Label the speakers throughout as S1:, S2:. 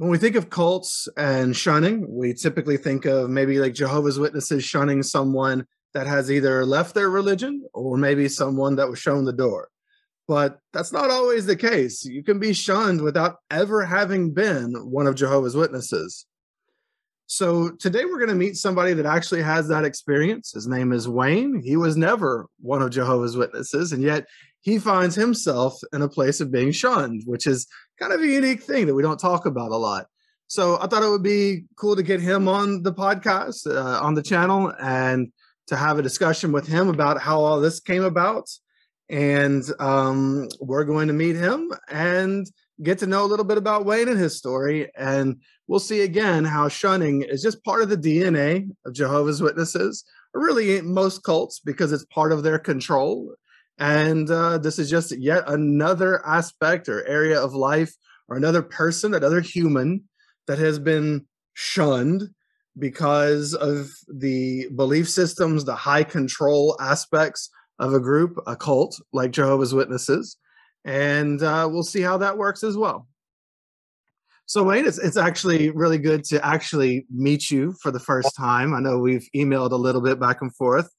S1: When we think of cults and shunning, we typically think of maybe like Jehovah's Witnesses shunning someone that has either left their religion or maybe someone that was shown the door. But that's not always the case. You can be shunned without ever having been one of Jehovah's Witnesses. So today we're going to meet somebody that actually has that experience. His name is Wayne. He was never one of Jehovah's Witnesses, and yet he finds himself in a place of being shunned, which is kind of a unique thing that we don't talk about a lot. So I thought it would be cool to get him on the podcast, on the channel, and to have a discussion with him about how all this came about. And we're going to meet him and get to know a little bit about Wayne and his story. And we'll see again how shunning is just part of the DNA of Jehovah's Witnesses, or really most cults, because it's part of their control. And this is just yet another aspect or area of life, or another person, another human that has been shunned because of the belief systems, the high control aspects of a group, a cult like Jehovah's Witnesses. And we'll see how that works as well. So Wayne, it's actually really good to actually meet you for the first time. I know we've emailed a little bit back and forth.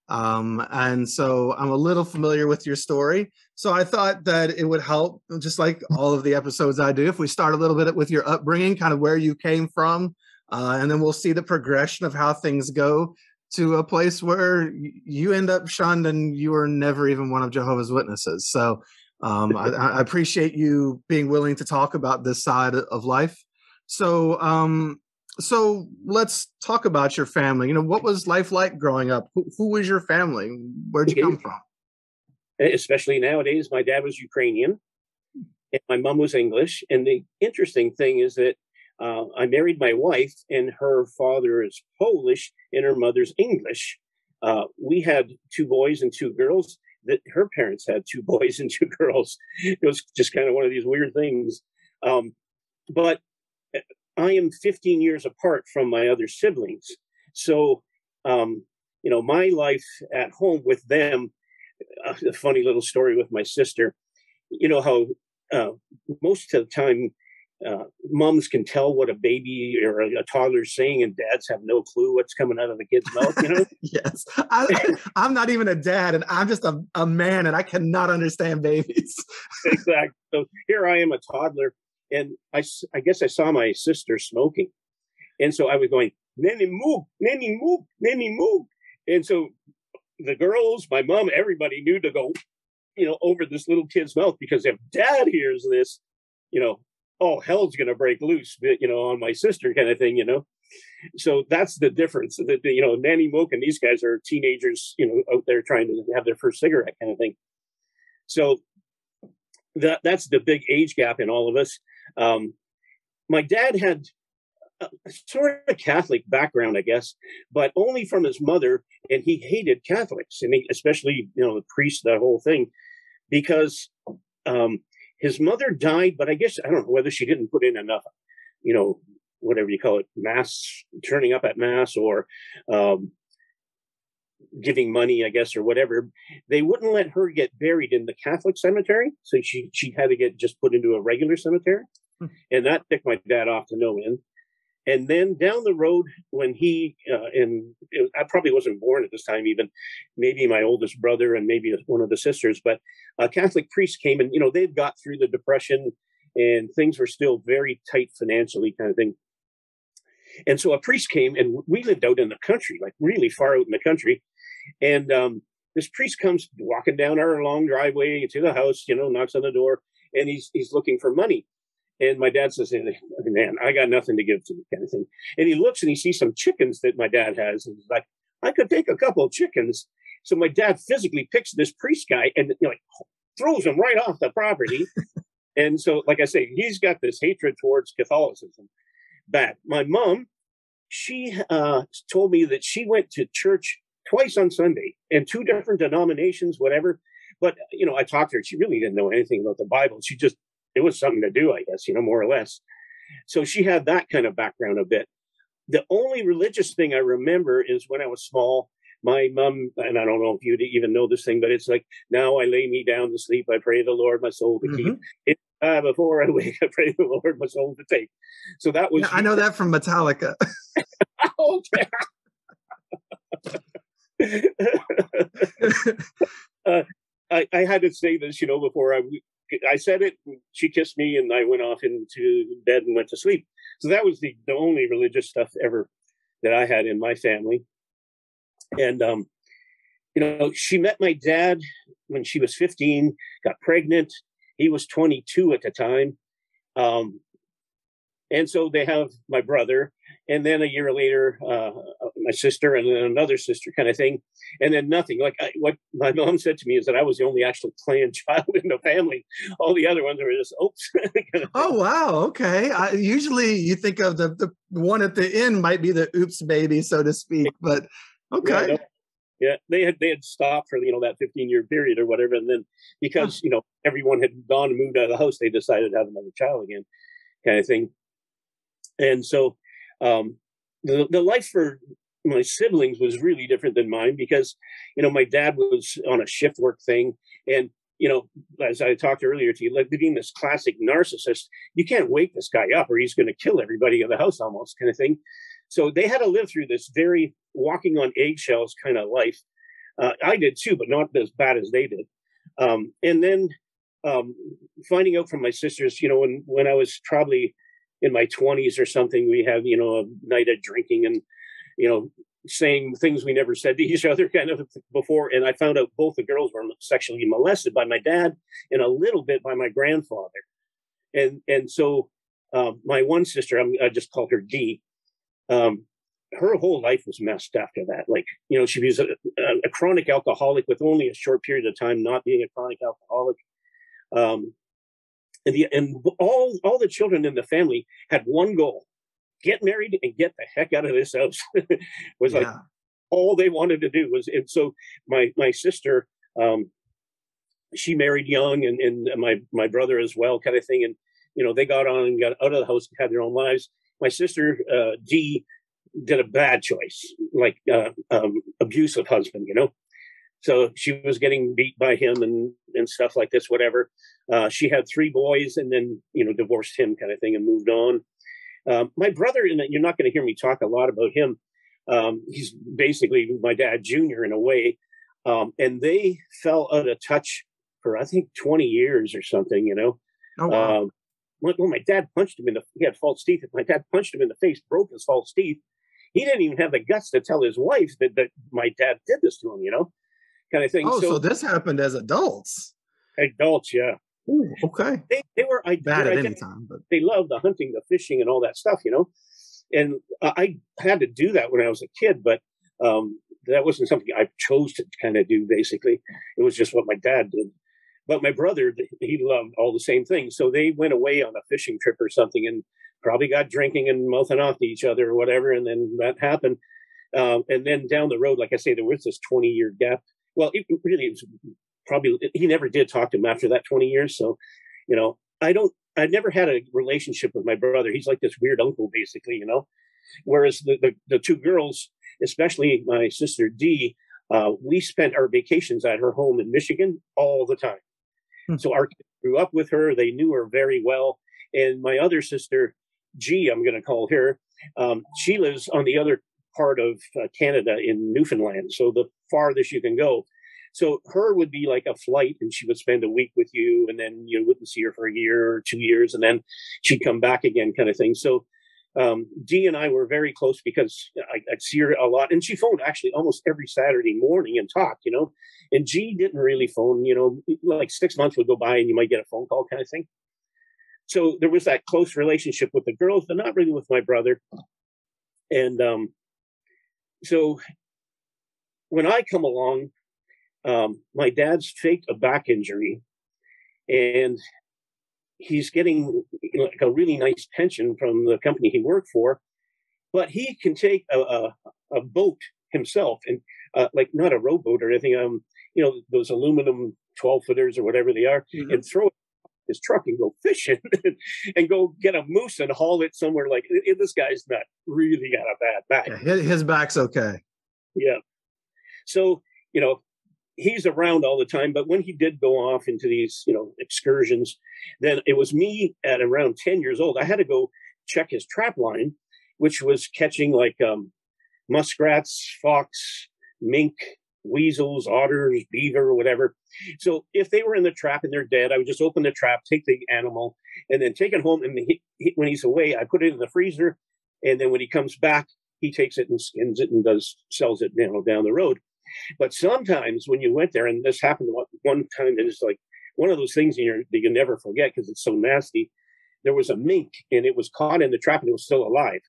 S1: And so I'm a little familiar with your story. So I thought that it would help, just like all of the episodes I do, if we start a little bit with your upbringing, kind of where you came from, and then we'll see the progression of how things go to a place where you end up shunned and you were never even one of Jehovah's Witnesses. So I appreciate you being willing to talk about this side of life. So so let's talk about your family. You know, what was life like growing up? Who was your family? Where'd you come from?
S2: Especially nowadays, my dad was Ukrainian and my mom was English. And the interesting thing is that I married my wife and her father is Polish and her mother's English. We had 2 boys and 2 girls. That her parents had 2 boys and 2 girls. It was just kind of one of these weird things. But I am 15 years apart from my other siblings. So, you know, my life at home with them, a funny little story with my sister, you know how most of the time moms can tell what a baby or a toddler is saying and dads have no clue what's coming out of the kid's mouth, you know?
S1: Yes. I'm not even a dad, and I'm just a man, and I cannot understand babies.
S2: Exactly. So here I am, a toddler, and I guess I saw my sister smoking. And so I was going, Nenny moog, Nenny moog, Nenny moog. And so the girls, my mom, everybody knew to go, you know, over this little kid's mouth, because if dad hears this, you know, oh, hell's going to break loose, you know, on my sister kind of thing, you know. So that's the difference. That, you know, Nanny Mook and these guys are teenagers, you know, out there trying to have their first cigarette kind of thing. So that's the big age gap in all of us. My dad had a sort of Catholic background, I guess, but only from his mother, and he hated Catholics, and especially, you know, the priest, that whole thing, because his mother died, but I guess, I don't know whether she didn't put in enough, you know, whatever you call it, mass, turning up at mass, or giving money, I guess, or whatever. They wouldn't let her get buried in the Catholic cemetery. So she had to get just put into a regular cemetery. And that ticked my dad off to no end. And then down the road, when I probably wasn't born at this time, even maybe my oldest brother and maybe one of the sisters, but a Catholic priest came, and, you know, they'd got through the Depression and things were still very tight financially kind of thing. And so a priest came, and we lived out in the country, like really far out in the country. And this priest comes walking down our long driveway to the house, you know, knocks on the door, and he's looking for money. And my dad says, man, I got nothing to give to you, kind of thing. And he looks and he sees some chickens that my dad has. And he's like, I could take a couple of chickens. So my dad physically picks this priest guy and, you know, like, throws him right off the property. And so, like I say, he's got this hatred towards Catholicism. Bad. My mom, she told me that she went to church twice on Sunday, and 2 different denominations, whatever. But, you know, I talked to her. She really didn't know anything about the Bible. It was something to do, I guess, you know, more or less. So she had that kind of background a bit. The only religious thing I remember is when I was small, my mom, and I don't know if you even know this thing, but it's like, now I lay me down to sleep. I pray the Lord my soul to keep. before I wake, I pray the Lord my soul to take. So that was.
S1: Yeah, I know that from Metallica.
S2: Okay. I had to say this, before I said it. She kissed me, and I went off into bed and went to sleep. So that was the only religious stuff ever that I had in my family. And she met my dad when she was 15, got pregnant. He was 22 at the time. And so they have my brother, and then a year later, my sister, and then another sister, kind of thing. And then nothing. Like what my mom said to me is that I was the only actual planned child in the family. All the other ones were just, oops. Kind of
S1: Oh, wow. Okay. Usually you think of the one at the end might be the oops baby, so to speak. But okay.
S2: Yeah, no, yeah, they had stopped for that 15-year period or whatever, and then because everyone had gone and moved out of the house, they decided to have another child again, kind of thing. And so the life for my siblings was really different than mine because, my dad was on a shift work thing. And, as I talked earlier to you, like being this classic narcissist, you can't wake this guy up or he's going to kill everybody in the house almost, kind of thing. So they had to live through this very walking on eggshells kind of life. I did too, but not as bad as they did. And then finding out from my sisters, when I was probably in my 20s or something, we had, a night of drinking and, saying things we never said to each other kind of before. And I found out both the girls were sexually molested by my dad and a little bit by my grandfather. And so my one sister, I just called her D, her whole life was messed after that. Like, she was a chronic alcoholic with only a short period of time not being a chronic alcoholic. And all the children in the family had one goal: get married and get the heck out of this house. Was like all they wanted to do was. And so my sister, she married young, and my brother as well, kind of thing. And they got on and got out of the house and had their own lives. My sister Dee did a bad choice, like abusive husband, So she was getting beat by him and stuff like this, whatever. She had 3 boys and then, divorced him, kind of thing, and moved on. My brother, and you're not going to hear me talk a lot about him. He's basically my dad junior in a way. And they fell out of touch for, I think, 20 years or something,
S1: Oh, wow.
S2: When my dad punched him he had false teeth. My dad punched him in the face, broke his false teeth. He didn't even have the guts to tell his wife that my dad did this to him, kind of thing.
S1: Oh, so this happened as adults.
S2: Adults, yeah.
S1: Ooh, okay.
S2: They were
S1: bad at any time, but
S2: they loved the hunting, the fishing, and all that stuff, And I had to do that when I was a kid, but that wasn't something I chose to kind of do. Basically, it was just what my dad did. But my brother, he loved all the same things. So they went away on a fishing trip or something, and probably got drinking and mouthing off to each other or whatever, and then that happened. And then down the road, like I say, there was this 20-year gap. Well, it was probably, he never did talk to him after that 20 years. So, I never had a relationship with my brother. He's like this weird uncle, basically, Whereas the 2 girls, especially my sister Dee, we spent our vacations at her home in Michigan all the time. So our kids grew up with her. They knew her very well. And my other sister, G, I'm going to call her, she lives on the other part of Canada in Newfoundland. So the farthest you can go. So her would be like a flight, and she would spend a week with you, and then you wouldn't see her for a year or 2 years, and then she'd come back again, kind of thing. So Dee and I were very close because I'd see her a lot, and she phoned actually almost every Saturday morning and talked, and G didn't really phone, like 6 months would go by and you might get a phone call, kind of thing. So there was that close relationship with the girls, but not really with my brother. And so when I come along, my dad's faked a back injury, and he's getting like a really nice pension from the company he worked for, but he can take a boat himself, and like not a rowboat or anything, those aluminum 12-footers or whatever they are, and throw it in his truck and go fishing and go get a moose and haul it somewhere. Like this guy's not really got a bad back.
S1: Yeah, his back's okay.
S2: Yeah. So, he's around all the time, but when he did go off into these, excursions, then it was me at around 10 years old. I had to go check his trap line, which was catching like muskrats, fox, mink, weasels, otters, beaver, whatever. So if they were in the trap and they're dead, I would just open the trap, take the animal, and then take it home. And when he's away, I put it in the freezer. And then when he comes back, he takes it and skins it and sells it down the road. But sometimes when you went there, and this happened one time, it's like one of those things that you never forget because it's so nasty. There was a mink, and it was caught in the trap, and it was still alive.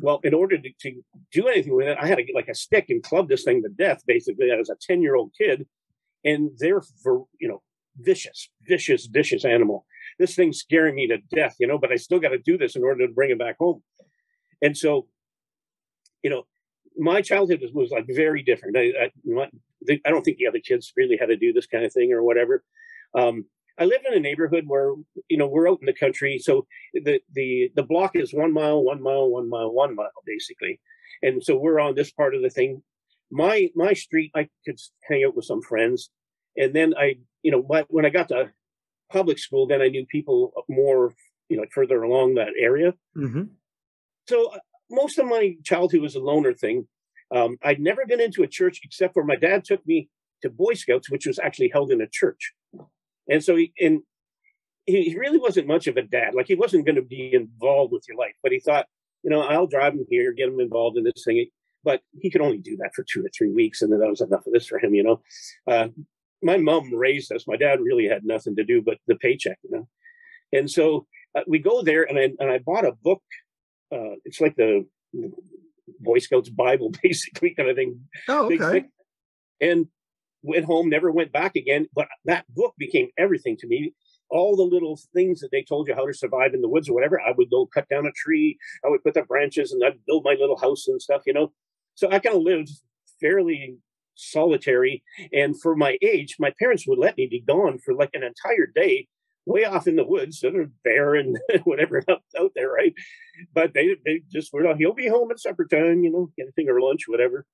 S2: Well, in order to do anything with it, I had to get like a stick and club this thing to death, basically, as a 10-year-old kid. And they're, vicious animal. This thing's scaring me to death, but I still got to do this in order to bring it back home. And so, my childhood was like very different. I don't think the other kids really had to do this kind of thing or whatever. I live in a neighborhood where, we're out in the country. So the block is 1 mile, 1 mile, 1 mile, 1 mile, basically. And so we're on this part of the thing. My street, I could hang out with some friends. And then when I got to public school, then I knew people more, further along that area. Mm-hmm. So most of my childhood was a loner thing. I'd never been into a church except for my dad took me to Boy Scouts, which was actually held in a church. And so he really wasn't much of a dad. Like, he wasn't going to be involved with your life, but he thought, I'll drive him here, get him involved in this thing. But he could only do that for 2 or 3 weeks. And then that was enough of this for him, My mom raised us. My dad really had nothing to do but the paycheck, And so we go there, and I bought a book. It's like the Boy Scouts Bible, basically, kind of thing.
S1: Oh, okay.
S2: And went home, never went back again. But that book became everything to me. All the little things that they told you how to survive in the woods or whatever, I would go cut down a tree. I would put the branches, and I'd build my little house and stuff, So I kind of lived fairly solitary. And for my age, my parents would let me be gone for like an entire day, way off in the woods, so there's bear and whatever out there, right? But they just were, he'll be home at supper time, anything or lunch, whatever.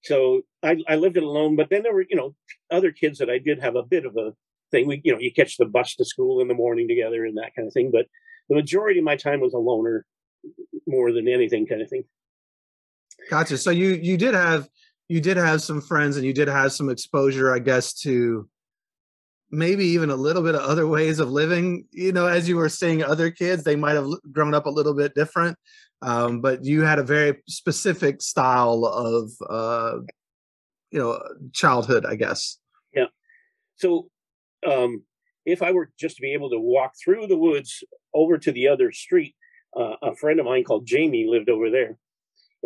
S2: So I lived it alone. But then there were, other kids that I did have a bit of a thing. You catch the bus to school in the morning together and that kind of thing. But the majority of my time was a loner more than anything kind of thing.
S1: Gotcha. So you did have some friends, and you did have some exposure, I guess, to maybe even a little bit of other ways of living. As you were seeing other kids, they might have grown up a little bit different, but you had a very specific style of childhood, I guess.
S2: Yeah. So if I were just to be able to walk through the woods over to the other street, a friend of mine called Jamie lived over there.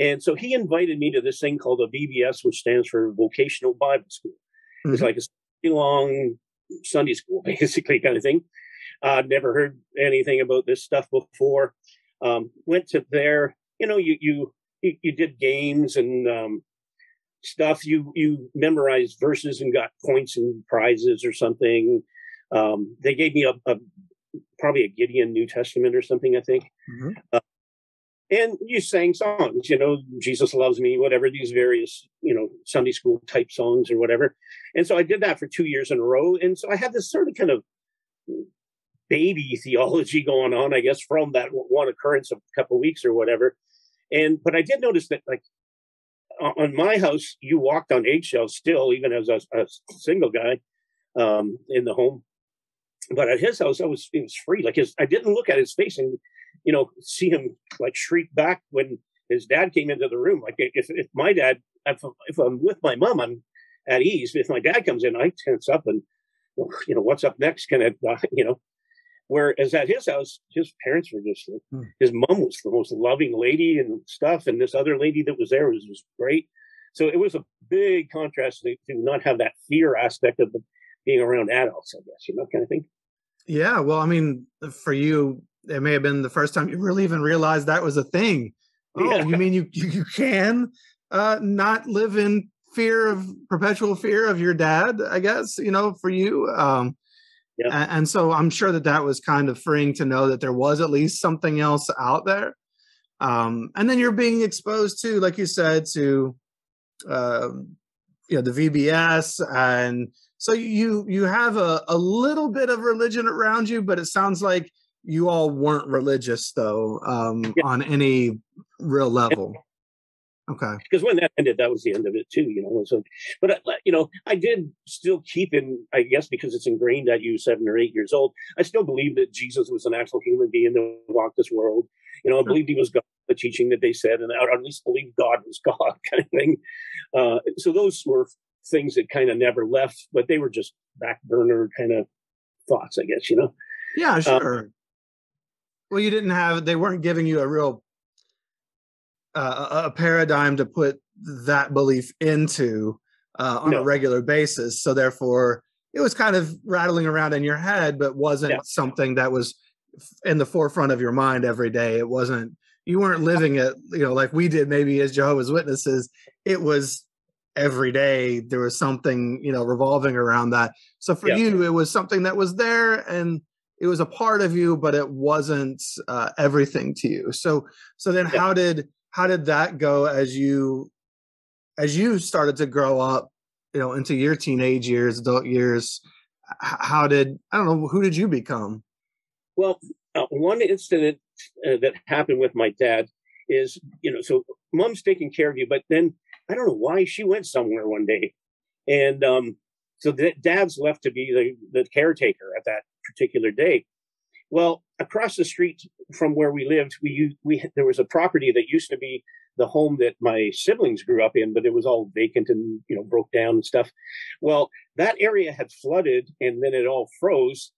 S2: And so he invited me to this thing called a VBS, which stands for Vocational Bible School. Mm-hmm. It's like a long Sunday school, basically, kind of thing. I'd never heard anything about this stuff before. Went to there, you did games and stuff. You memorized verses and got points and prizes or something. They gave me probably a Gideon New Testament or something, I think. Mm-hmm. And you sang songs, Jesus Loves Me, whatever, these various, Sunday school type songs or whatever. And so I did that for 2 years in a row. And so I had this sort of kind of baby theology going on, I guess, from that one occurrence of a couple of weeks or whatever. But I did notice that, like, on my house, you walked on eggshells still, even as a single guy in the home. But at his house, it was free. Like, I didn't look at his face and, see him like shriek back when his dad came into the room. Like, if my dad, if I'm with my mom, I'm at ease. If my dad comes in, I tense up and, what's up next? Kind of, Whereas at his house, his parents were just, his mom was the most loving lady and stuff. And this other lady that was there was great. So it was a big contrast to not have that fear aspect of being around adults, I guess, kind of thing.
S1: Yeah. Well, I mean, for you, it may have been the first time you really even realized that was a thing. Oh, yeah. You mean you can not live in perpetual fear of your dad, I guess, for you. Yeah. And so I'm sure that was kind of freeing to know that there was at least something else out there. And then you're being exposed to, like you said, to the VBS, and so you have a little bit of religion around you, but it sounds like you all weren't religious though,
S2: Yeah.
S1: on any real level. Okay.
S2: Because when that ended, that was the end of it too, So, but I did still keep in, I guess, because it's ingrained at you 7 or 8 years old. I still believe that Jesus was an actual human being that walked this world. I believed he was God, the teaching that they said, and I at least believed God was God, kind of thing. So those were things that kind of never left, but they were just back burner kind of thoughts, I guess.
S1: Yeah, sure. Well, they weren't giving you a real a paradigm to put that belief into on a regular basis. So therefore, it was kind of rattling around in your head, but wasn't something that was in the forefront of your mind every day. It wasn't, you weren't living it, like we did maybe as Jehovah's Witnesses. It was every day there was something, revolving around that. So for you, it was something that was there and it was a part of you, but it wasn't everything to you. So then how did that go as you started to grow up, into your teenage years, adult years? I don't know, who did you become?
S2: Well, one incident that happened with my dad is, so mom's taking care of you, but then I don't know why she went somewhere one day. And so dad's left to be the caretaker at that particular day. Well, across the street from where we lived, there was a property that used to be the home that my siblings grew up in, but it was all vacant and, broke down and stuff. Well, that area had flooded and then it all froze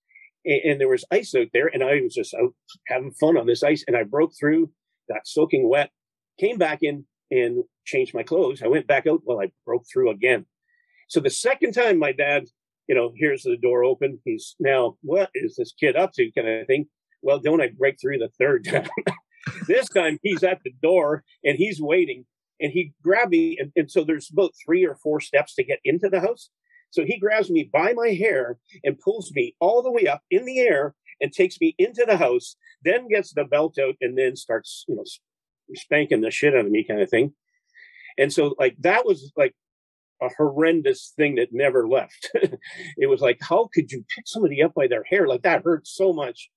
S2: and there was ice out there. And I was just out having fun on this ice and I broke through, got soaking wet, came back in and changed my clothes. I went back out. Well, I broke through again. So the second time my dad, here's the door open. He's now, what is this kid up to, kind of thing? Well, don't I break through the third time? This time he's at the door and he's waiting and he grabbed me. And so there's about 3 or 4 steps to get into the house. So he grabs me by my hair and pulls me all the way up in the air and takes me into the house, then gets the belt out and then starts, spanking the shit out of me, kind of thing. And so that was a horrendous thing that never left. It was like, how could you pick somebody up by their hair? Like that hurt so much.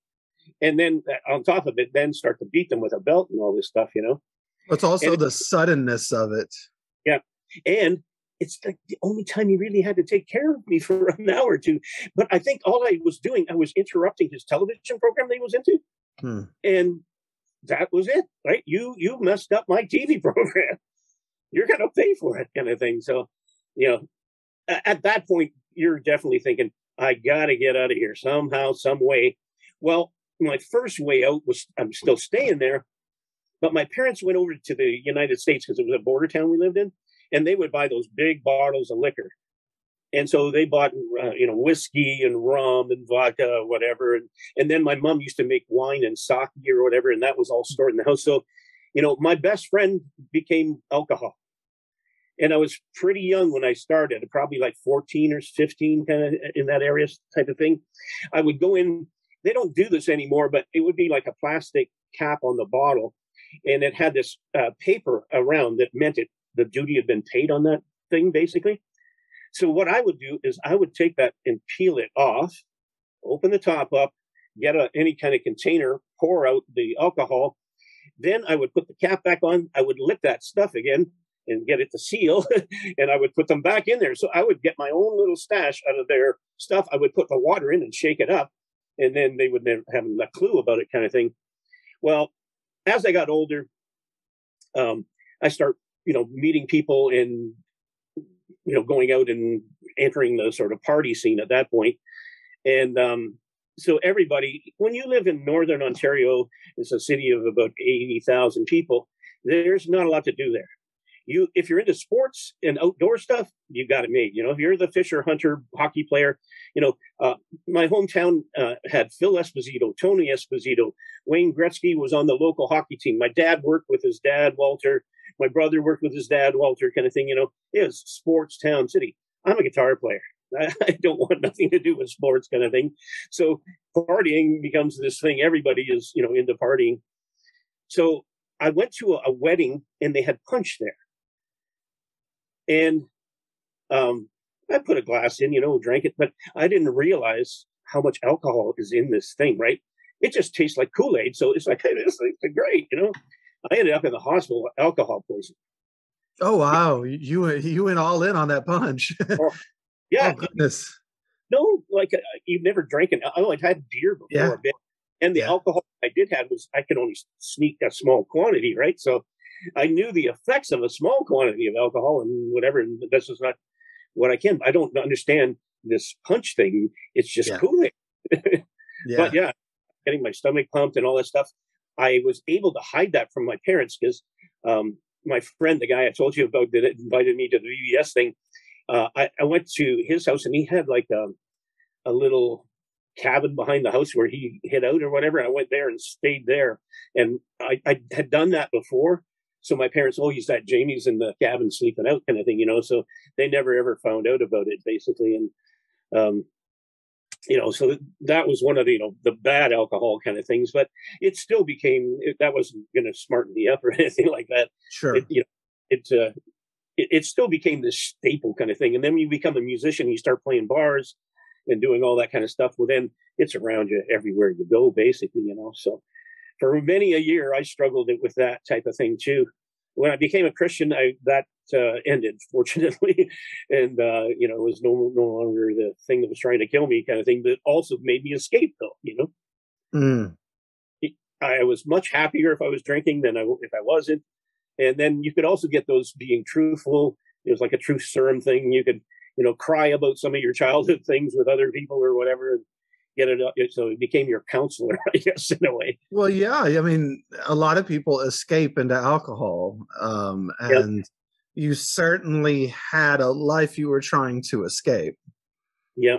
S2: And then on top of it, then start to beat them with a belt and all this stuff,
S1: It's also the suddenness of it.
S2: Yeah. And it's like the only time he really had to take care of me for an hour or two. But I think all I was doing, I was interrupting his television program that he was into. And that was it, right? You messed up my TV program. You're going to pay for it, kind of thing. So, at that point, you're definitely thinking, I got to get out of here somehow, some way. Well, my first way out was I'm still staying there, but my parents went over to the United States because it was a border town we lived in, and they would buy those big bottles of liquor. And so they bought, whiskey and rum and vodka, whatever. And then my mom used to make wine and sake or whatever, and that was all stored in the house. So, my best friend became alcohol. And I was pretty young when I started, probably like 14 or 15, kind of in that area type of thing. I would go in, they don't do this anymore, but it would be like a plastic cap on the bottle. And it had this paper around that meant the duty had been paid on that thing, basically. So what I would do is I would take that and peel it off, open the top up, get any kind of container, pour out the alcohol. Then I would put the cap back on. I would lick that stuff again and get it to seal, and I would put them back in there. So I would get my own little stash out of their stuff. I would put the water in and shake it up, and then they would never have a clue about it, kind of thing. Well, as I got older, I start, meeting people and, going out and entering the sort of party scene at that point. And so everybody, when you live in Northern Ontario, it's a city of about 80,000 people, there's not a lot to do there. If you're into sports and outdoor stuff, you got it made. If you're the fisher hunter hockey player, my hometown had Phil Esposito, Tony Esposito, Wayne Gretzky was on the local hockey team. My dad worked with his dad, Walter. My brother worked with his dad, Walter, kind of thing. It was sports town city. I'm a guitar player. I don't want nothing to do with sports, kind of thing. So partying becomes this thing. Everybody is, into partying. So I went to a wedding and they had punch there. And I put a glass in, drank it, but I didn't realize how much alcohol is in this thing, right? It just tastes like Kool-Aid. So it's like, hey, this is great, I ended up in the hospital with alcohol poisoning.
S1: Oh wow, you went all in on that punch.
S2: Oh, yeah.
S1: Oh goodness.
S2: No, like you've never drank it. I'd had beer before
S1: Yeah.
S2: a bit. And the
S1: Yeah.
S2: alcohol I did have was I could only sneak a small quantity, right? So I knew the effects of a small quantity of alcohol and whatever. And this is not what I can. I don't understand this punch thing. It's just
S1: Yeah.
S2: Kool-Aid.
S1: Yeah.
S2: But yeah, getting my stomach pumped and all that stuff. I was able to hide that from my parents because my friend, the guy I told you about that invited me to the VBS thing, I went to his house and he had like a little cabin behind the house where he hid out or whatever. And I went there and stayed there. And I had done that before. So my parents, oh, he's at Jamie's in the cabin sleeping out kind of thing, So they never ever found out about it basically. And, so that was one of the, the bad alcohol kind of things, but it still became, that wasn't going to smarten me up or anything like that.
S1: Sure.
S2: It still became this staple kind of thing. And then when you become a musician, you start playing bars and doing all that kind of stuff. Well, then it's around you everywhere you go, basically, So for many a year, I struggled with that type of thing too. When I became a Christian, that ended, fortunately. And, it was no longer the thing that was trying to kill me kind of thing, but also made me escape though,
S1: Mm.
S2: I was much happier if I was drinking than if I wasn't. And then you could also get those being truthful. It was like a truth serum thing. You could, cry about some of your childhood things with other people or whatever, and get it up. So it became your counselor, I guess, in a way.
S1: Well, yeah. I mean, a lot of people escape into alcohol, and
S2: Yep.
S1: you certainly had a life you were trying to escape.
S2: Yeah.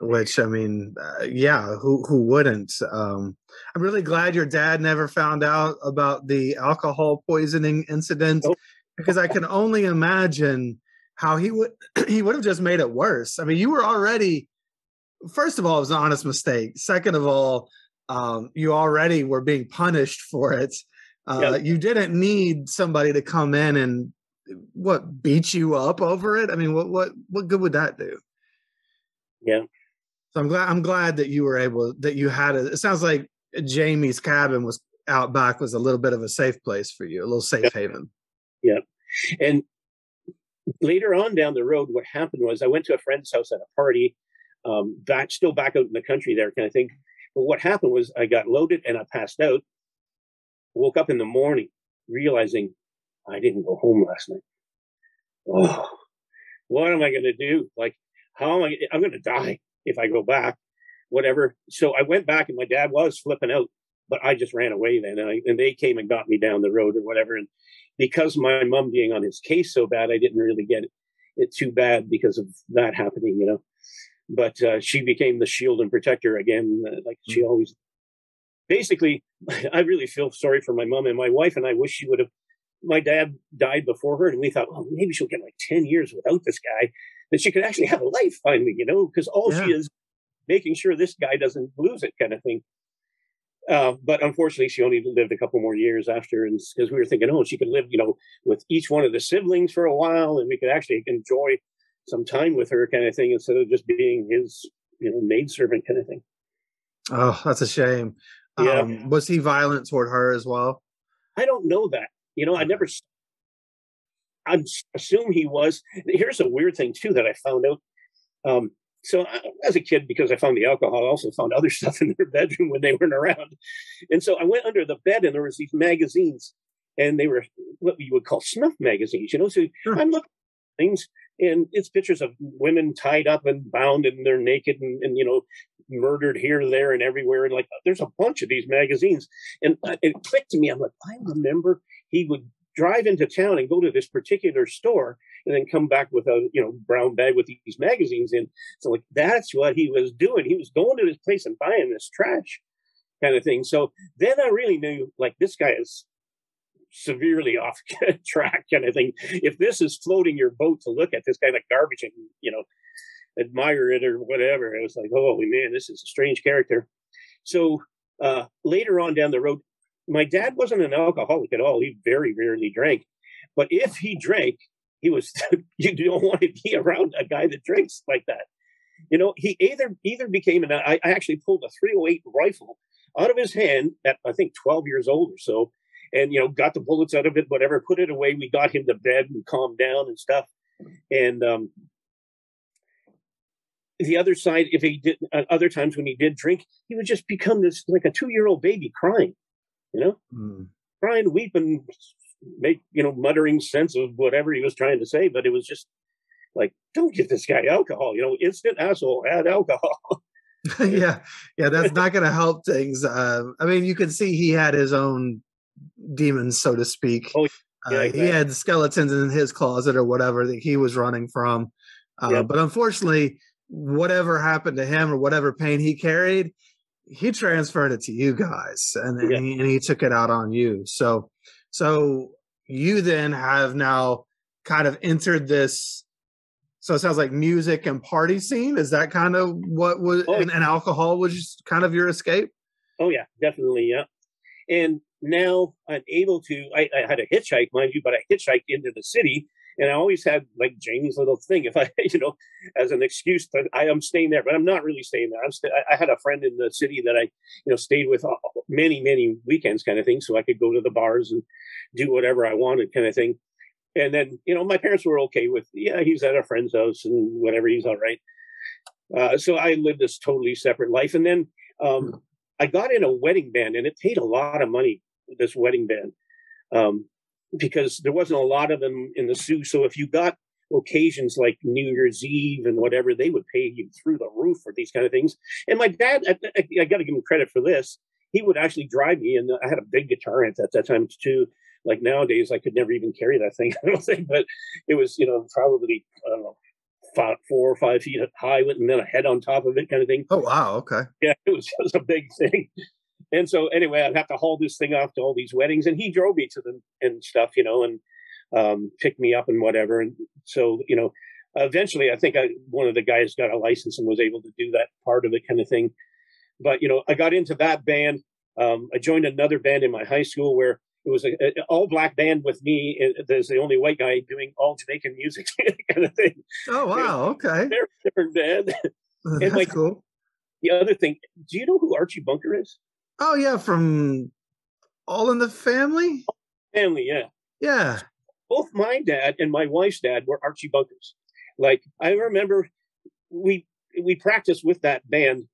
S1: Which I mean, yeah, who wouldn't? I'm really glad your dad never found out about the alcohol poisoning incident,
S2: Oh,
S1: because I can only imagine how he would he would have just made it worse. I mean, you were already, first of all, it was an honest mistake. Second of all, you already were being punished for it.
S2: yeah.
S1: You didn't need somebody to come in and beat you up over it. I mean, what good would that do?
S2: Yeah.
S1: So I'm glad that you were able, that you had it. It sounds like Jamie's cabin was out back, was a little bit of a safe place for you, a little safe haven.
S2: Yeah. And later on down the road, what happened was I went to a friend's house at a party, back out in the country there kind of thing. But what happened was I got loaded and I passed out, woke up in the morning realizing I didn't go home last night. Oh, what am I going to do? Like, I'm going to die if I go back, whatever. So I went back and my dad was flipping out, but I just ran away then. And they came and got me down the road or whatever. And because my mom being on his case so bad, I didn't really get it too bad because of that happening, But she became the shield and protector again, like she always. Basically, I really feel sorry for my mom and my wife, and I wish she would have. My dad died before her, and we thought, well, maybe she'll get like 10 years without this guy, that she could actually have a life finally, because all she is making sure this guy doesn't lose it kind of thing. But unfortunately, she only lived a couple more years after, and because we were thinking, oh, she could live, with each one of the siblings for a while, and we could actually enjoy some time with her kind of thing instead of just being his, maidservant kind of thing.
S1: Oh, that's a shame.
S2: Yeah.
S1: Was he violent toward her as well?
S2: I don't know that. I assume he was. Here's a weird thing too that I found out. So as a kid, because I found the alcohol, I also found other stuff in their bedroom when they weren't around. And so I went under the bed and there was these magazines, and they were what you would call snuff magazines, So sure. I'm looking at things, and it's pictures of women tied up and bound, and they're naked and murdered here, there, and everywhere. And like, there's a bunch of these magazines. And it clicked to me. I'm like, I remember he would drive into town and go to this particular store and then come back with a brown bag with these magazines in. So like, that's what he was doing. He was going to this place and buying this trash kind of thing. So then I really knew, like, this guy is severely off track kind of thing. If this is floating your boat to look at this kind of garbage and admire it or whatever, I was like, oh man, this is a strange character. So later on down the road, my dad wasn't an alcoholic at all. He very rarely drank, but if he drank, he was, you don't want to be around a guy that drinks like that. He either became, and I actually pulled a 308 rifle out of his hand at, I think, 12 years old or so, and, got the bullets out of it, whatever, put it away. We got him to bed and calmed down and stuff. And the other side, if he did, other times when he did drink, he would just become this, like a 2-year-old baby crying, crying, weeping, muttering sense of whatever he was trying to say. But it was just like, don't give this guy alcohol, instant asshole, add alcohol.
S1: yeah. That's not going to help things. I mean, you can see he had his own demons, so to speak.
S2: Oh, yeah, exactly.
S1: He had skeletons in his closet or whatever that he was running from. But unfortunately, whatever happened to him or whatever pain he carried, he transferred it to you guys, and he took it out on you. So you then have now kind of entered this. So it sounds like music and party scene. Is that kind of what was, and alcohol was just kind of your escape?
S2: Oh yeah, definitely. Yeah. And now I'm able to, I had a hitchhike, mind you, but I hitchhiked into the city, and I always had like Jamie's little thing. If I, as an excuse, I am staying there, but I'm not really staying there. I had a friend in the city that I, stayed with many, many weekends kind of thing. So I could go to the bars and do whatever I wanted kind of thing. And then, my parents were okay with, he's at a friend's house and whatever, he's all right. So I lived this totally separate life. And then I got in a wedding band, and it paid a lot of money, this wedding band, because there wasn't a lot of them in the Sioux. So if you got occasions like New Year's Eve and whatever, they would pay you through the roof for these kind of things. And my dad, I got to give him credit for this. He would actually drive me, and I had a big guitar at that time too. Like nowadays, I could never even carry that thing, I don't think, but it was, probably, I don't know, 4 or 5 feet high, and then a head on top of it kind of thing.
S1: Oh, wow. Okay.
S2: Yeah, it was a big thing. And so anyway, I'd have to haul this thing off to all these weddings, and he drove me to them and stuff, and picked me up and whatever. And so, eventually I think one of the guys got a license and was able to do that part of it kind of thing. But, I got into that band. I joined another band in my high school where it was an all-black band with me. There's the only white guy doing all Jamaican music kind of thing.
S1: Oh, wow. Okay.
S2: Very different band.
S1: That's cool.
S2: The other thing, do you know who Archie Bunker is?
S1: Oh, yeah, from All in the Family?
S2: Family, yeah.
S1: Yeah.
S2: Both my dad and my wife's dad were Archie Bunkers. Like, I remember we practiced with that band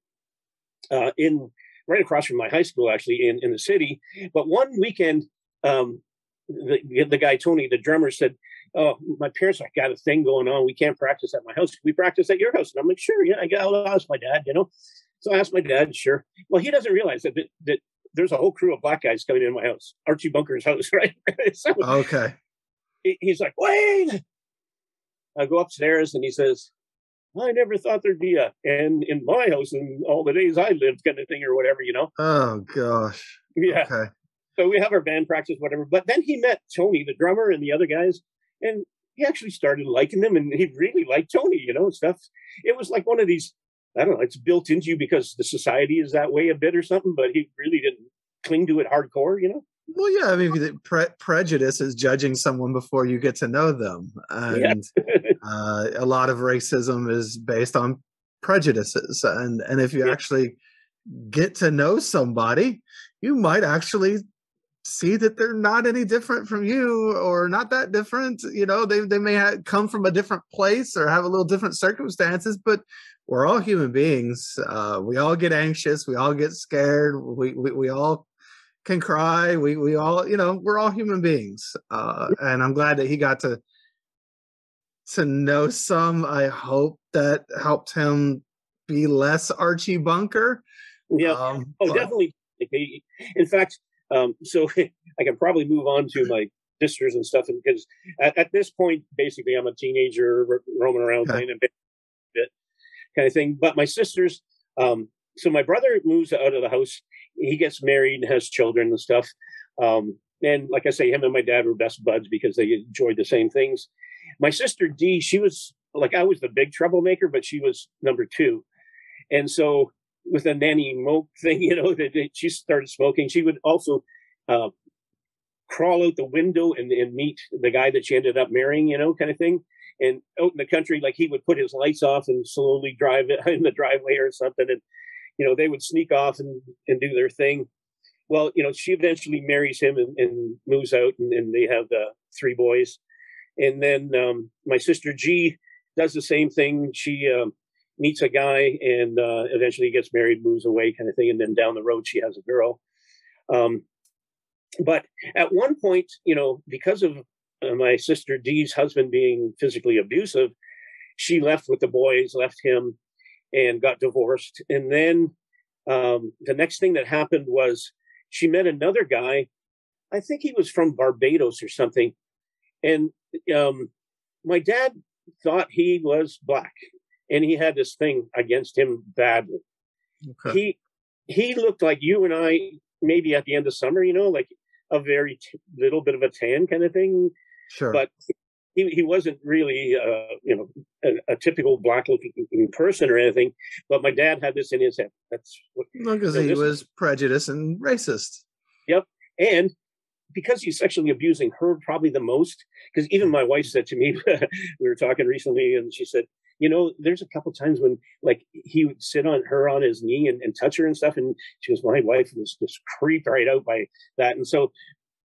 S2: in right across from my high school, actually, in the city. But one weekend, the guy, Tony, the drummer, said, "Oh, my parents have got a thing going on. We can't practice at my house. We practice at your house." And I'm like, "Sure, yeah, I'll ask my dad, So I asked my dad, sure. Well, he doesn't realize that there's a whole crew of black guys coming in my house, Archie Bunker's house, right? So
S1: okay.
S2: He's like, "Wait!" I go upstairs, and he says, "I never thought there'd be and in my house and all the days I lived kind of thing," or whatever,
S1: Oh, gosh.
S2: Yeah.
S1: Okay.
S2: So we have our band practice, whatever. But then he met Tony, the drummer, and the other guys, and he actually started liking them, and he really liked Tony, and stuff. It was like one of these, I don't know, it's built into you because the society is that way a bit or something, but he really didn't cling to it hardcore,
S1: Well, yeah, I mean, prejudice is judging someone before you get to know them. And a lot of racism is based on prejudices. And if you actually get to know somebody, you might actually see that they're not any different from you or not that different. They may come from a different place or have a little different circumstances, but we're all human beings. We all get anxious. We all get scared. We all can cry. We all, we're all human beings. And I'm glad that he got to know some. I hope that helped him be less Archie Bunker.
S2: Yeah. Definitely. In fact, so I can probably move on to my sisters and stuff, because at this point, basically, I'm a teenager roaming around playing a bit kind of thing. But my sisters, so my brother moves out of the house. He gets married and has children and stuff. And like I say, him and my dad were best buds because they enjoyed the same things. My sister Dee, she was like, I was the big troublemaker, but she was number 2. And so with a nanny moke thing, that she started smoking. She would also crawl out the window and meet the guy that she ended up marrying, kind of thing. And out in the country, like, he would put his lights off and slowly drive it in the driveway or something. And, they would sneak off and do their thing. Well, she eventually marries him and moves out, and they have 3 boys. And then my sister G does the same thing. She meets a guy and eventually gets married, moves away, kind of thing. And then down the road, she has a girl. But at one point, because of my sister D's husband being physically abusive, she left with the boys, left him, and got divorced. And then the next thing that happened was she met another guy. I think he was from Barbados or something. And my dad thought he was black, and he had this thing against him badly. Okay. He looked like you and I, maybe at the end of summer, like a very little bit of a tan kind of thing.
S1: Sure.
S2: But he wasn't really, a typical black-looking person or anything. But my dad had this in his head. That's what,
S1: because he was prejudiced and racist.
S2: Yep. And because he's sexually abusing her probably the most, because even my wife said to me, we were talking recently, and she said, there's a couple times when, like, he would sit on her on his knee and touch her and stuff. And she goes, my wife was just creeped right out by that. And so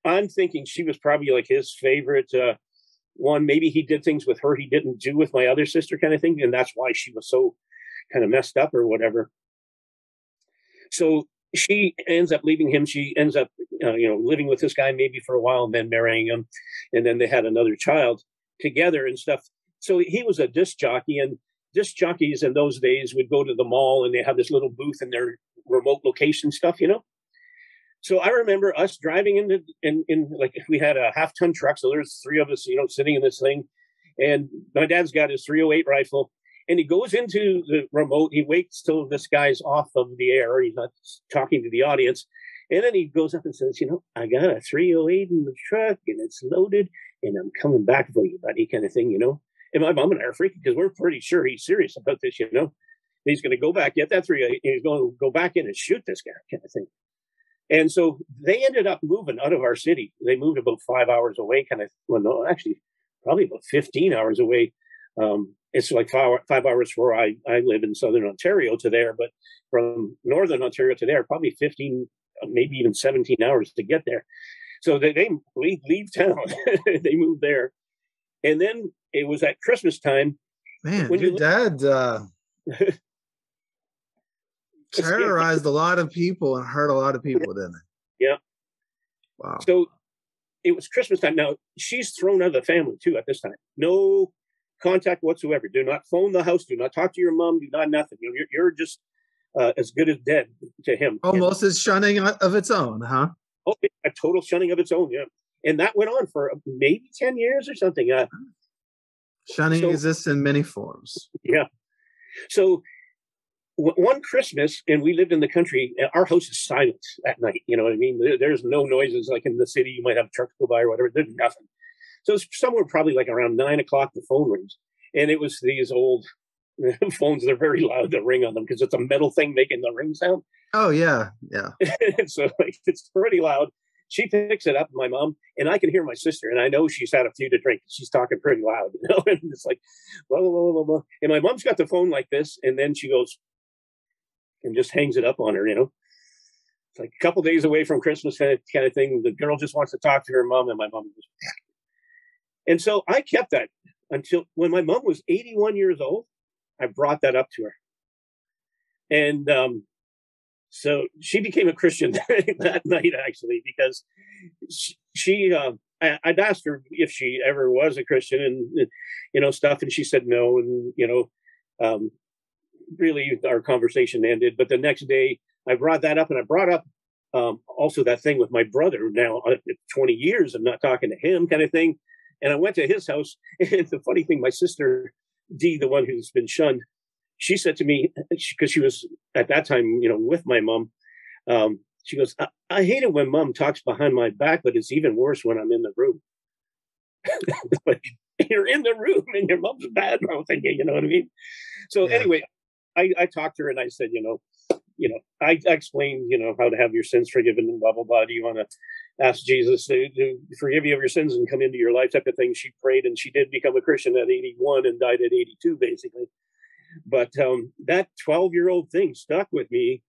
S2: I'm thinking she was probably like his favorite one. Maybe he did things with her he didn't do with my other sister, kind of thing. And that's why she was so kind of messed up or whatever. So she ends up leaving him. She ends up, living with this guy maybe for a while and then marrying him. And then they had another child together and stuff. So he was a disc jockey, and disc jockeys in those days would go to the mall and they have this little booth in their remote location stuff, So I remember us driving in like, we had a 1/2-ton truck. So there's 3 of us, sitting in this thing. And my dad's got his .308 rifle, and he goes into the remote. He waits till this guy's off of the air. He's not talking to the audience. And then he goes up and says, I got a .308 in the truck, and it's loaded, and I'm coming back for you, buddy, kind of thing, And my mom and I are freaking because we're pretty sure he's serious about this, He's going to go back, get that .308, and he's going to go back in and shoot this guy, kind of thing. And so they ended up moving out of our city. They moved about 5 hours away, actually, probably about 15 hours away. It's like 5 hours from where I live in Southern Ontario to there, but from Northern Ontario to there, probably 15, maybe even 17 hours to get there. So they leave town. They moved there. And then it was at Christmas time.
S1: Man, when your dad terrorized a lot of people and hurt a lot of people, didn't he?
S2: Yeah.
S1: Wow.
S2: So it was Christmas time. Now, she's thrown out of the family, too, at this time. No contact whatsoever. Do not phone the house. Do not talk to your mom. Do not nothing. You're just as good as dead to him.
S1: Almost as shunning of its own, huh?
S2: Oh, a total shunning of its own, yeah. And that went on for maybe 10 years or something.
S1: Shunning exists in many forms.
S2: Yeah. So one Christmas, and we lived in the country, our house is silent at night. You know what I mean? There's no noises like in the city. You might have trucks go by or whatever. There's nothing. So it's somewhere probably like around 9 o'clock, the phone rings. And it was these old phones. They're very loud that ring on them because it's a metal thing making the ring sound.
S1: Oh, yeah. Yeah.
S2: So it's pretty loud. She picks it up, my mom, and I can hear my sister, and I know she's had a few to drink. She's talking pretty loud, and it's like, blah, blah, blah, blah, blah. And my mom's got the phone like this, and then she goes and just hangs it up on her, It's like a couple days away from Christmas kind of thing. The girl just wants to talk to her mom, and my mom goes, and so I kept that until when my mom was 81 years old. I brought that up to her. And so she became a Christian that night, actually, because I'd asked her if she ever was a Christian and, stuff. And she said no. And, really our conversation ended. But the next day I brought that up, and I brought up also that thing with my brother now 20 years of not talking to him kind of thing. And I went to his house. And the funny thing, my sister Dee, the one who's been shunned, she said to me, because she was at that time, with my mom, she goes, I hate it when mom talks behind my back, but it's even worse when I'm in the room. Like, you're in the room and your mom's bad mouthing you, you know what I mean? So anyway, I talked to her and I said, I explained, how to have your sins forgiven and blah, blah, blah. Do you want to, ask Jesus to forgive you of your sins and come into your life type of thing. She prayed, and she did become a Christian at 81 and died at 82, basically. But that 12-year-old thing stuck with me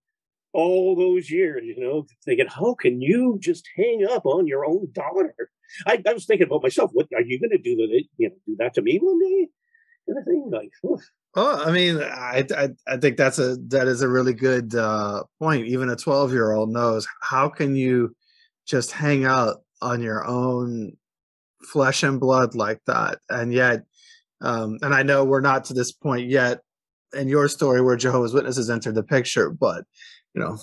S2: all those years, thinking, how can you just hang up on your own daughter? I was thinking about myself, what are you going to do do that to me one day? Kind of thing, like, oof.
S1: Oh, I mean, I think that is a really good point. Even a 12-year-old knows, how can you just hang out on your own flesh and blood like that? And yet, and I know we're not to this point yet in your story where Jehovah's Witnesses entered the picture, but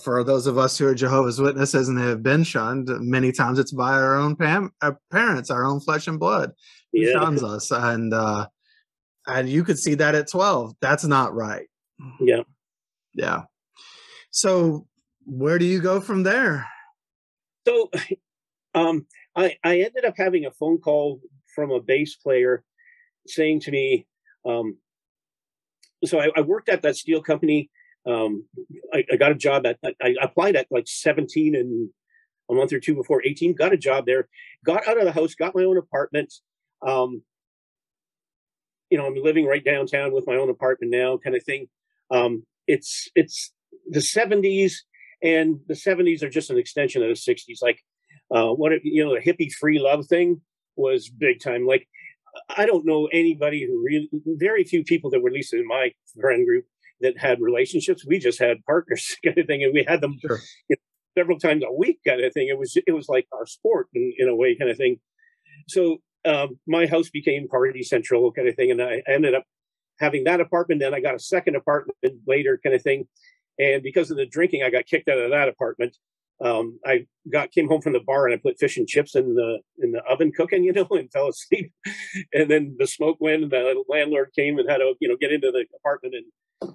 S1: for those of us who are Jehovah's Witnesses and have been shunned, many times it's by our own parents, our own flesh and blood, who shuns us, and you could see that at 12. That's not right.
S2: Yeah.
S1: Yeah. So where do you go from there?
S2: So I ended up having a phone call from a bass player saying to me, so I worked at that steel company. I got a job I applied at like 17 and a month or two before 18, got a job there, got out of the house, got my own apartment. I'm living right downtown with my own apartment now, kind of thing. It's the 70s, and the 70s are just an extension of the 60s. Like, the hippie free love thing was big time. Like, I don't know anybody very few people that were, at least in my friend group, that had relationships. We just had partners, kind of thing, and we had them several times a week, kind of thing. It was like our sport in a way, kind of thing. So my house became party central, kind of thing, and I ended up having that apartment. Then I got a second apartment later, kind of thing, and because of the drinking, I got kicked out of that apartment. I came home from the bar and I put fish and chips in the oven cooking, and fell asleep. And then the smoke went, and the landlord came and had to get into the apartment and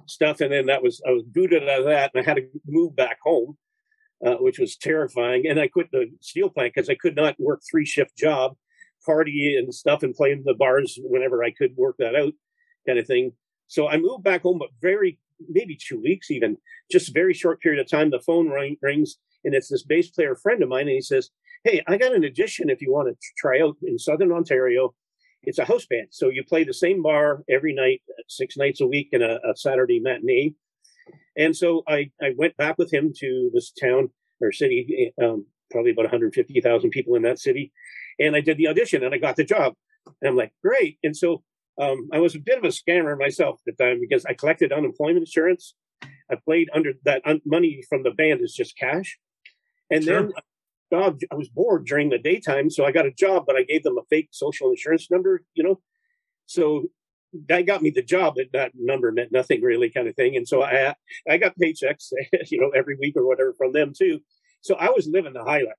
S2: stuff. And then I was booted out of that, and I had to move back home, which was terrifying. And I quit the steel plant because I could not work 3-shift job, party and stuff, and play in the bars whenever I could work that out, kind of thing. So I moved back home, but maybe 2 weeks, even just a very short period of time. The phone rings, and it's this bass player friend of mine, and he says, "Hey, I got an audition if you want to try out in Southern Ontario. It's a house band, so you play the same bar every night, 6 nights a week, and a Saturday matinee." And so I went back with him to this town or city, probably about 150,000 people in that city, and I did the audition, and I got the job. And I'm like, great. And so I was a bit of a scammer myself at the time, because I collected unemployment insurance. I played under that money from the band is just cash. And then I was bored during the daytime, so I got a job, but I gave them a fake social insurance number, So that got me the job, but that number meant nothing really, kind of thing. And so I got paychecks, every week or whatever from them too. So I was living the high life.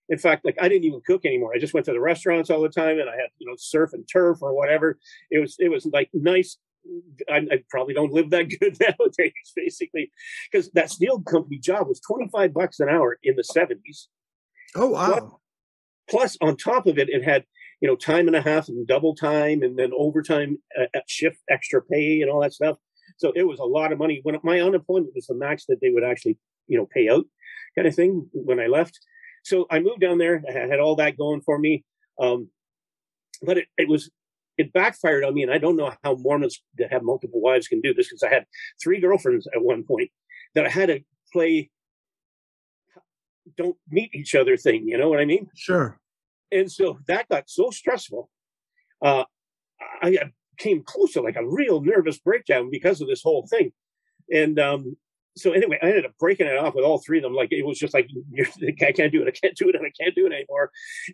S2: In fact, like, I didn't even cook anymore. I just went to the restaurants all the time, and I had, surf and turf or whatever. It was like nice. I probably don't live that good nowadays, basically, because that steel company job was $25 an hour in the 70s.
S1: Oh, wow.
S2: Plus, on top of it, it had, time and a half and double time, and then overtime at shift, extra pay and all that stuff. So it was a lot of money. When my unemployment was the max that they would actually, pay out, kind of thing, when I left. So I moved down there. I had all that going for me. But it backfired on me. And I don't know how Mormons that have multiple wives can do this, because I had 3 girlfriends at one point that I had to play don't meet each other thing. You know what I mean?
S1: Sure.
S2: And so that got so stressful. I came close to like a real nervous breakdown because of this whole thing. And so anyway, I ended up breaking it off with all 3 of them. Like, it was just like, I can't do it. I can't do it. And I can't do it anymore.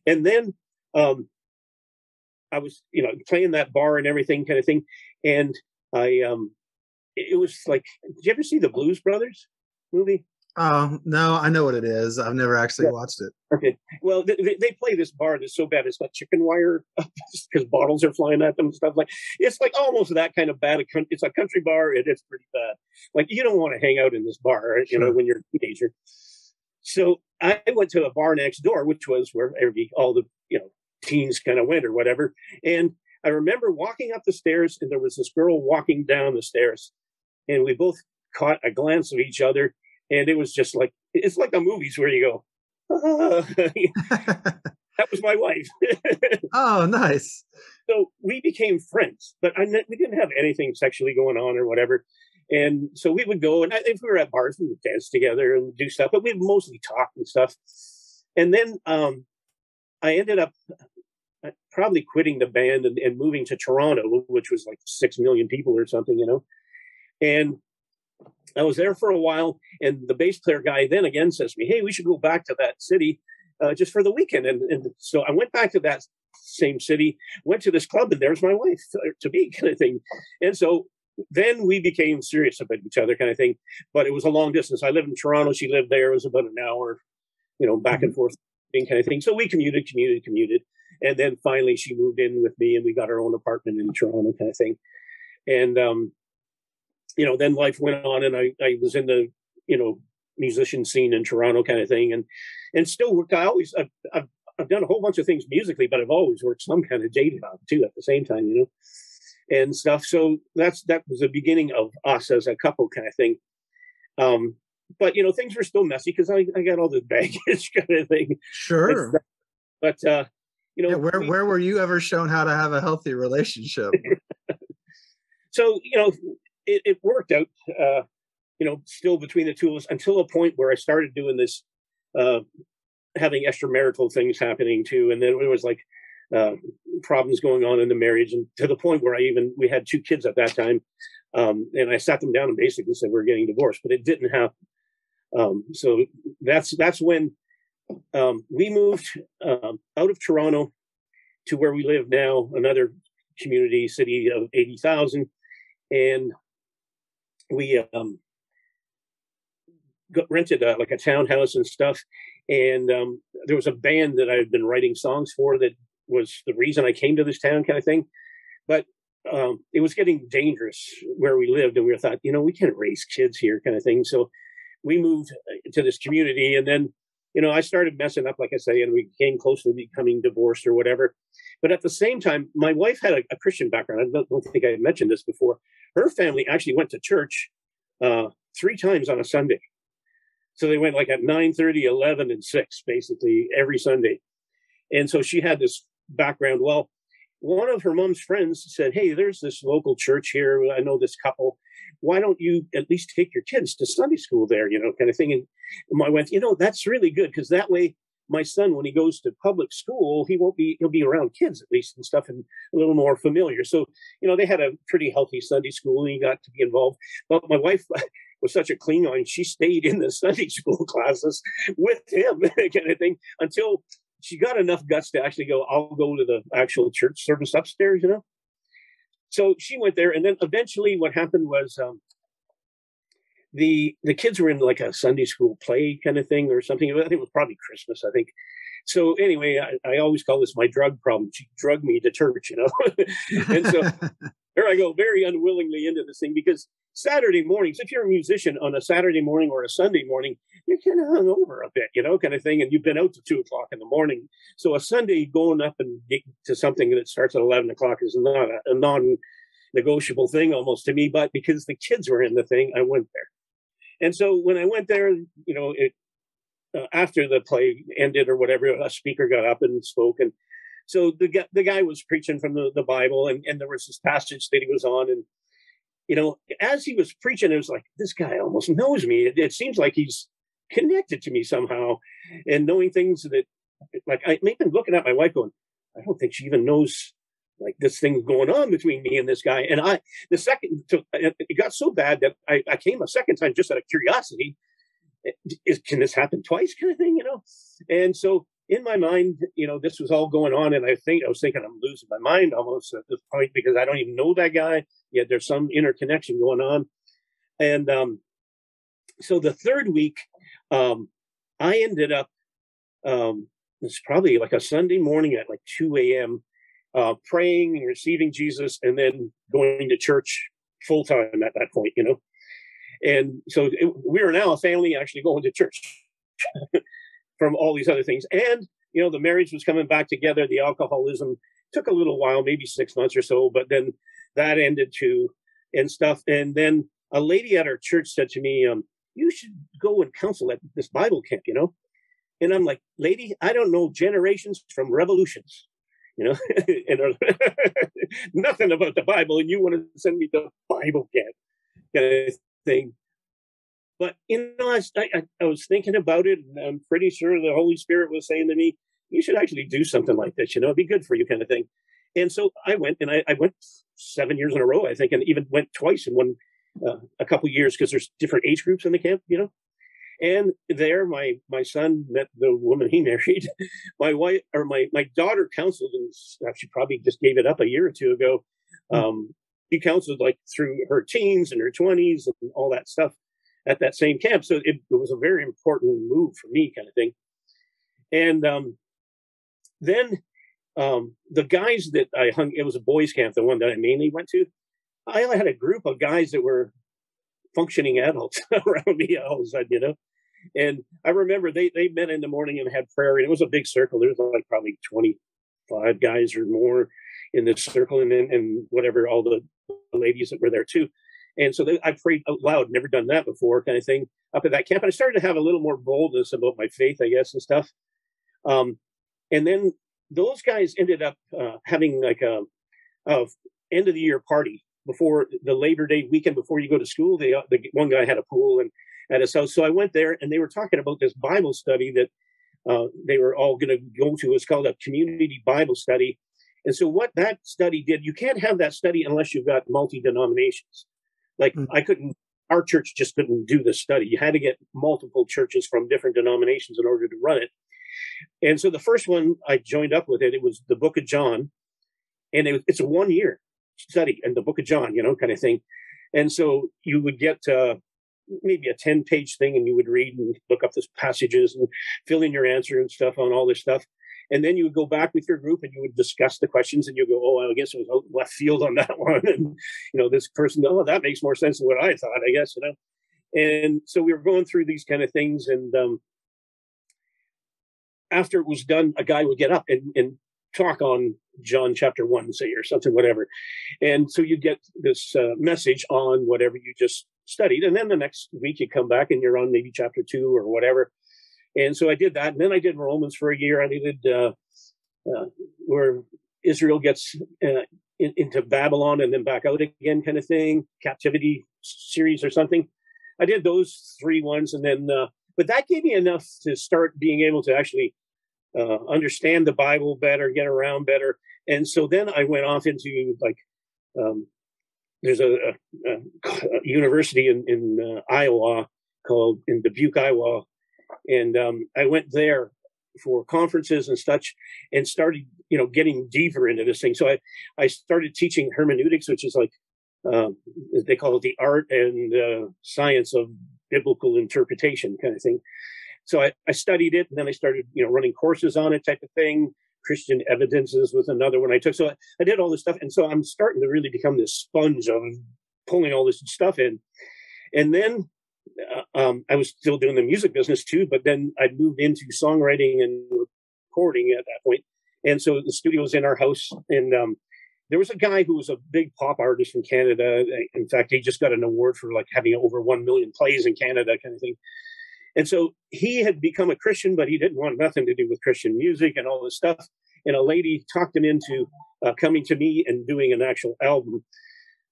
S2: And then I was, playing that bar and everything, kind of thing. And it was like, did you ever see the Blues Brothers movie?
S1: No, I know what it is. I've never actually watched it.
S2: Okay. Well, they play this bar that's so bad it's got chicken wire because bottles are flying at them and stuff. Like, it's like almost that kind of bad. It's a country bar. It's pretty bad. Like, you don't want to hang out in this bar, when you're a teenager. So I went to a bar next door, which was where all the teens kind of went or whatever. And I remember walking up the stairs, and there was this girl walking down the stairs, and we both caught a glance of each other. And it was just like, it's like the movies where you go, That was my wife.
S1: Oh, nice.
S2: So we became friends, but we didn't have anything sexually going on or whatever. And so we would go, and if we were at bars, we would dance together and do stuff, but we'd mostly talk and stuff. And then I ended up probably quitting the band and moving to Toronto, which was like 6 million people or something, you know. And I was there for a while, and the bass player guy then again says to me, "Hey, we should go back to that city just for the weekend." And so I went back to that same city, went to this club, and there's my wife to be, kind of thing. And so then we became serious about each other, kind of thing. But it was a long distance. I lived in Toronto. She lived there. It was about an hour, you know, back and forth, kind of thing. So we commuted. And then finally she moved in with me, and we got our own apartment in Toronto, kind of thing. And, you know, then life went on, and I was in the, you know, musician scene in Toronto, kind of thing. And still worked. I've done a whole bunch of things musically, but I've always worked some kind of day job too at the same time, you know, and stuff. So that was the beginning of us as a couple, kind of thing. But, you know, things were still messy because I got all this baggage, kind of thing.
S1: Sure.
S2: But, you know,
S1: yeah, where were you ever shown how to have a healthy relationship?
S2: So, you know, it worked out, you know, still between the two of us until a point where I started doing this, having extramarital things happening too. And then there was like problems going on in the marriage, and to the point where we had 2 kids at that time. And I sat them down and basically said, we're getting divorced, but it didn't happen. So that's when we moved out of Toronto to where we live now, another community city of 80,000. And we rented like a townhouse and stuff. And there was a band that I had been writing songs for that was the reason I came to this town, kind of thing. But it was getting dangerous where we lived, and we thought, you know, we can't raise kids here, kind of thing. So we moved to this community, and then, you know, I started messing up, like I say, and we came close to becoming divorced or whatever. But at the same time, my wife had a Christian background. I don't think I had mentioned this before. Her family actually went to church 3 times on a Sunday. So they went like at 9:30, 11, and 6, basically every Sunday. And so she had this background. Well, one of her mom's friends said, "Hey, there's this local church here. I know this couple. Why don't you at least take your kids to Sunday school there, you know, kind of thing." And my wife, you know, that's really good, because that way my son, when he goes to public school, he'll be around kids at least and stuff, and a little more familiar. So, you know, they had a pretty healthy Sunday school, and he got to be involved. But my wife was such a Klingon, she stayed in the Sunday school classes with him, kind of thing, until she got enough guts to actually go, I'll go to the actual church service upstairs, you know. So she went there, and then eventually what happened was the kids were in like a Sunday school play kind of thing or something. I think it was probably Christmas, I think. So anyway, I always call this my drug problem. She drugged me to church, you know. And so there I go, very unwillingly into this thing, because Saturday mornings, if you're a musician on a Saturday morning or a Sunday morning, you're kind of hungover a bit, you know, kind of thing. And you've been out to 2 o'clock in the morning. So a Sunday going up and get to something that starts at 11 o'clock is not a non-negotiable thing almost to me. But because the kids were in the thing, I went there. And so when I went there, you know, after the play ended or whatever, a speaker got up and spoke. And so the guy was preaching from the Bible, and there was this passage that he was on. And, you know, as he was preaching, it was like, this guy almost knows me. It seems like he's connected to me somehow, and knowing things that, like, I've been looking at my wife going, I don't think she even knows, like, this thing going on between me and this guy. And it got so bad that I came a second time just out of curiosity. Can this happen twice, kind of thing, you know? And so in my mind, you know, this was all going on, and I was thinking I'm losing my mind almost at this point, because I don't even know that guy, yet there's some interconnection going on. And so the third week, I ended up, it's probably like a Sunday morning at like 2 a.m., praying and receiving Jesus, and then going to church full time at that point, you know. And so we were now a family actually going to church from all these other things. And, you know, the marriage was coming back together. The alcoholism took a little while, maybe 6 months or so, but then that ended too and stuff. And then a lady at our church said to me, you should go and counsel at this Bible camp, you know. And I'm like, lady, I don't know generations from revolutions, you know, and nothing about the Bible, and you want to send me the Bible kind of thing. But, you know, I was thinking about it, and I'm pretty sure the Holy Spirit was saying to me, you should actually do something like this, you know, it'd be good for you kind of thing. And so I went, and I went 7 years in a row, I think, and even went twice in one, a couple of years, because there's different age groups in the camp, you know. And there, my son met the woman he married. My wife, or my daughter, counseled, and she probably just gave it up a year or two ago. She counseled like through her teens and her 20s and all that stuff at that same camp. So it was a very important move for me, kind of thing. And then the guys that I hung, it was a boys' camp, the one that I mainly went to. I had a group of guys that were functioning adults around me all of a sudden, you know. And I remember they met in the morning and had prayer, and it was a big circle. There was like probably 25 guys or more in this circle, and whatever, all the ladies that were there too. And so I prayed out loud, never done that before, kind of thing, up at that camp. And I started to have a little more boldness about my faith, I guess, and stuff. And then those guys ended up having like a end of the year party before the Labor Day weekend, before you go to school. The one guy had a pool and at his house. So I went there, and they were talking about this Bible study that they were all going to go to. It's called a community Bible study. And so what that study did, you can't have that study unless you've got multi-denominations. Like our church just couldn't do this study. You had to get multiple churches from different denominations in order to run it. And so the first one I joined up with it was the Book of John. And it's a 1 year study in the Book of John, you know, kind of thing. And so you would get maybe a 10-page thing, and you would read and look up the passages and fill in your answer and stuff on all this stuff. And then you would go back with your group and you would discuss the questions, and you go, oh, I guess it was out left field on that one. And, you know, this person, oh, that makes more sense than what I thought, I guess, you know. And so we were going through these kind of things. And after it was done, a guy would get up and talk on John chapter 1, say, or something, whatever. And so you get this message on whatever you just studied. And then the next week you come back and you're on maybe chapter 2 or whatever. And so I did that. And then I did Romans for a year. I did where Israel gets into Babylon and then back out again, kind of thing, captivity series or something. I did those 3 ones. And then, but that gave me enough to start being able to actually understand the Bible better, get around better. And so then I went off into like, there's a university in Iowa called in Dubuque, Iowa. And I went there for conferences and such, and started, you know, getting deeper into this thing. So I started teaching hermeneutics, which is like, they call it the art and science of biblical interpretation kind of thing. So I studied it, and then I started, you know, running courses on it, type of thing. Christian Evidences was another one I took. So I did all this stuff. And so I'm starting to really become this sponge of pulling all this stuff in. And then I was still doing the music business too, but then I moved into songwriting and recording at that point. And so the studio was in our house, and there was a guy who was a big pop artist from Canada. In fact, he just got an award for like having over 1 million plays in Canada, kind of thing. And so he had become a Christian, but he didn't want nothing to do with Christian music and all this stuff. And a lady talked him into coming to me and doing an actual album.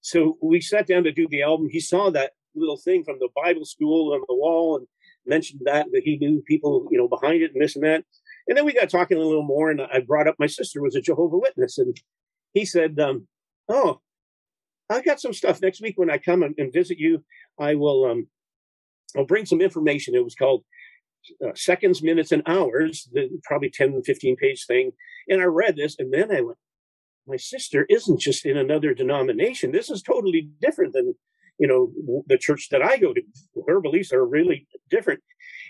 S2: So we sat down to do the album. He saw that little thing from the Bible school on the wall and mentioned that he knew people, you know, behind it and this and that. And then we got talking a little more, and I brought up my sister was a Jehovah Witness. And he said, oh, I got some stuff next week when I come and visit you. I'll bring some information. It was called Seconds, Minutes, and Hours, probably 10, 15-page thing. And I read this, and then I went, my sister isn't just in another denomination. This is totally different than, you know, the church that I go to. Her beliefs are really different.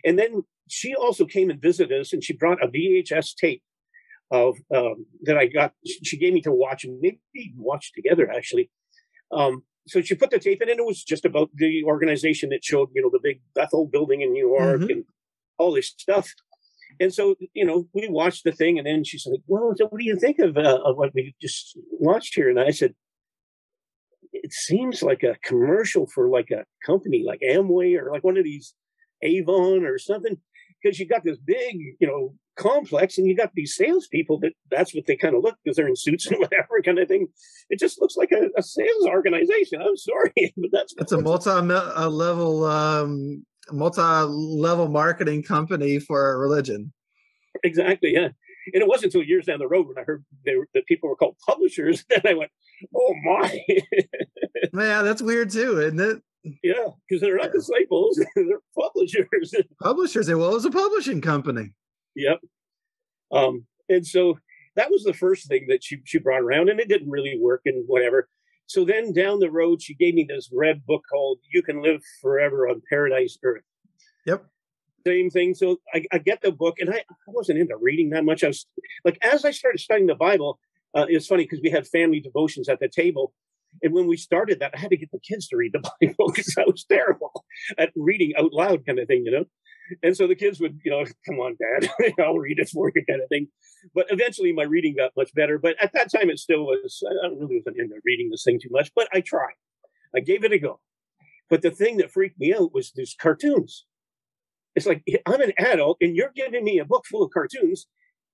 S2: And then she also came and visited us, and she brought a VHS tape of that I got. She gave me to watch, and maybe watch together, actually. So she put the tape in, and it was just about the organization that showed, you know, the big Bethel building in New York and all this stuff. And so, you know, we watched the thing, and then she's like, well, so what do you think of what we just watched here? And I said, it seems like a commercial for like a company like Amway or like one of these Avon or something. because you got this big, complex, and you got these salespeople that's what they kind of look, because they're in suits and whatever kind of thing. It just looks like a sales organization. I'm sorry, but
S1: it's a multi-level marketing company for a religion.
S2: Exactly, yeah. And it wasn't until years down the road when I heard that people were called publishers that I went, oh my.
S1: Yeah, that's weird too, isn't it?
S2: Yeah, because they're not disciples, they're publishers.
S1: Publishers, well, it was a publishing company.
S2: Yep. And so that was the first thing that she brought around, and it didn't really work and whatever. So then down the road, she gave me this red book called You Can Live Forever on Paradise Earth.
S1: Yep.
S2: Same thing. So I get the book, and I wasn't into reading that much. I was like, as I started studying the Bible, it's funny because we had family devotions at the table. And when we started that, I had to get the kids to read the Bible because I was terrible at reading out loud kind of thing, And so the kids would, come on, Dad, I'll read it for you kind of thing. But eventually my reading got much better. But at that time, it still was, I really wasn't into reading this thing too much, but I tried. I gave it a go. But the thing that freaked me out was these cartoons. It's like, I'm an adult and you're giving me a book full of cartoons,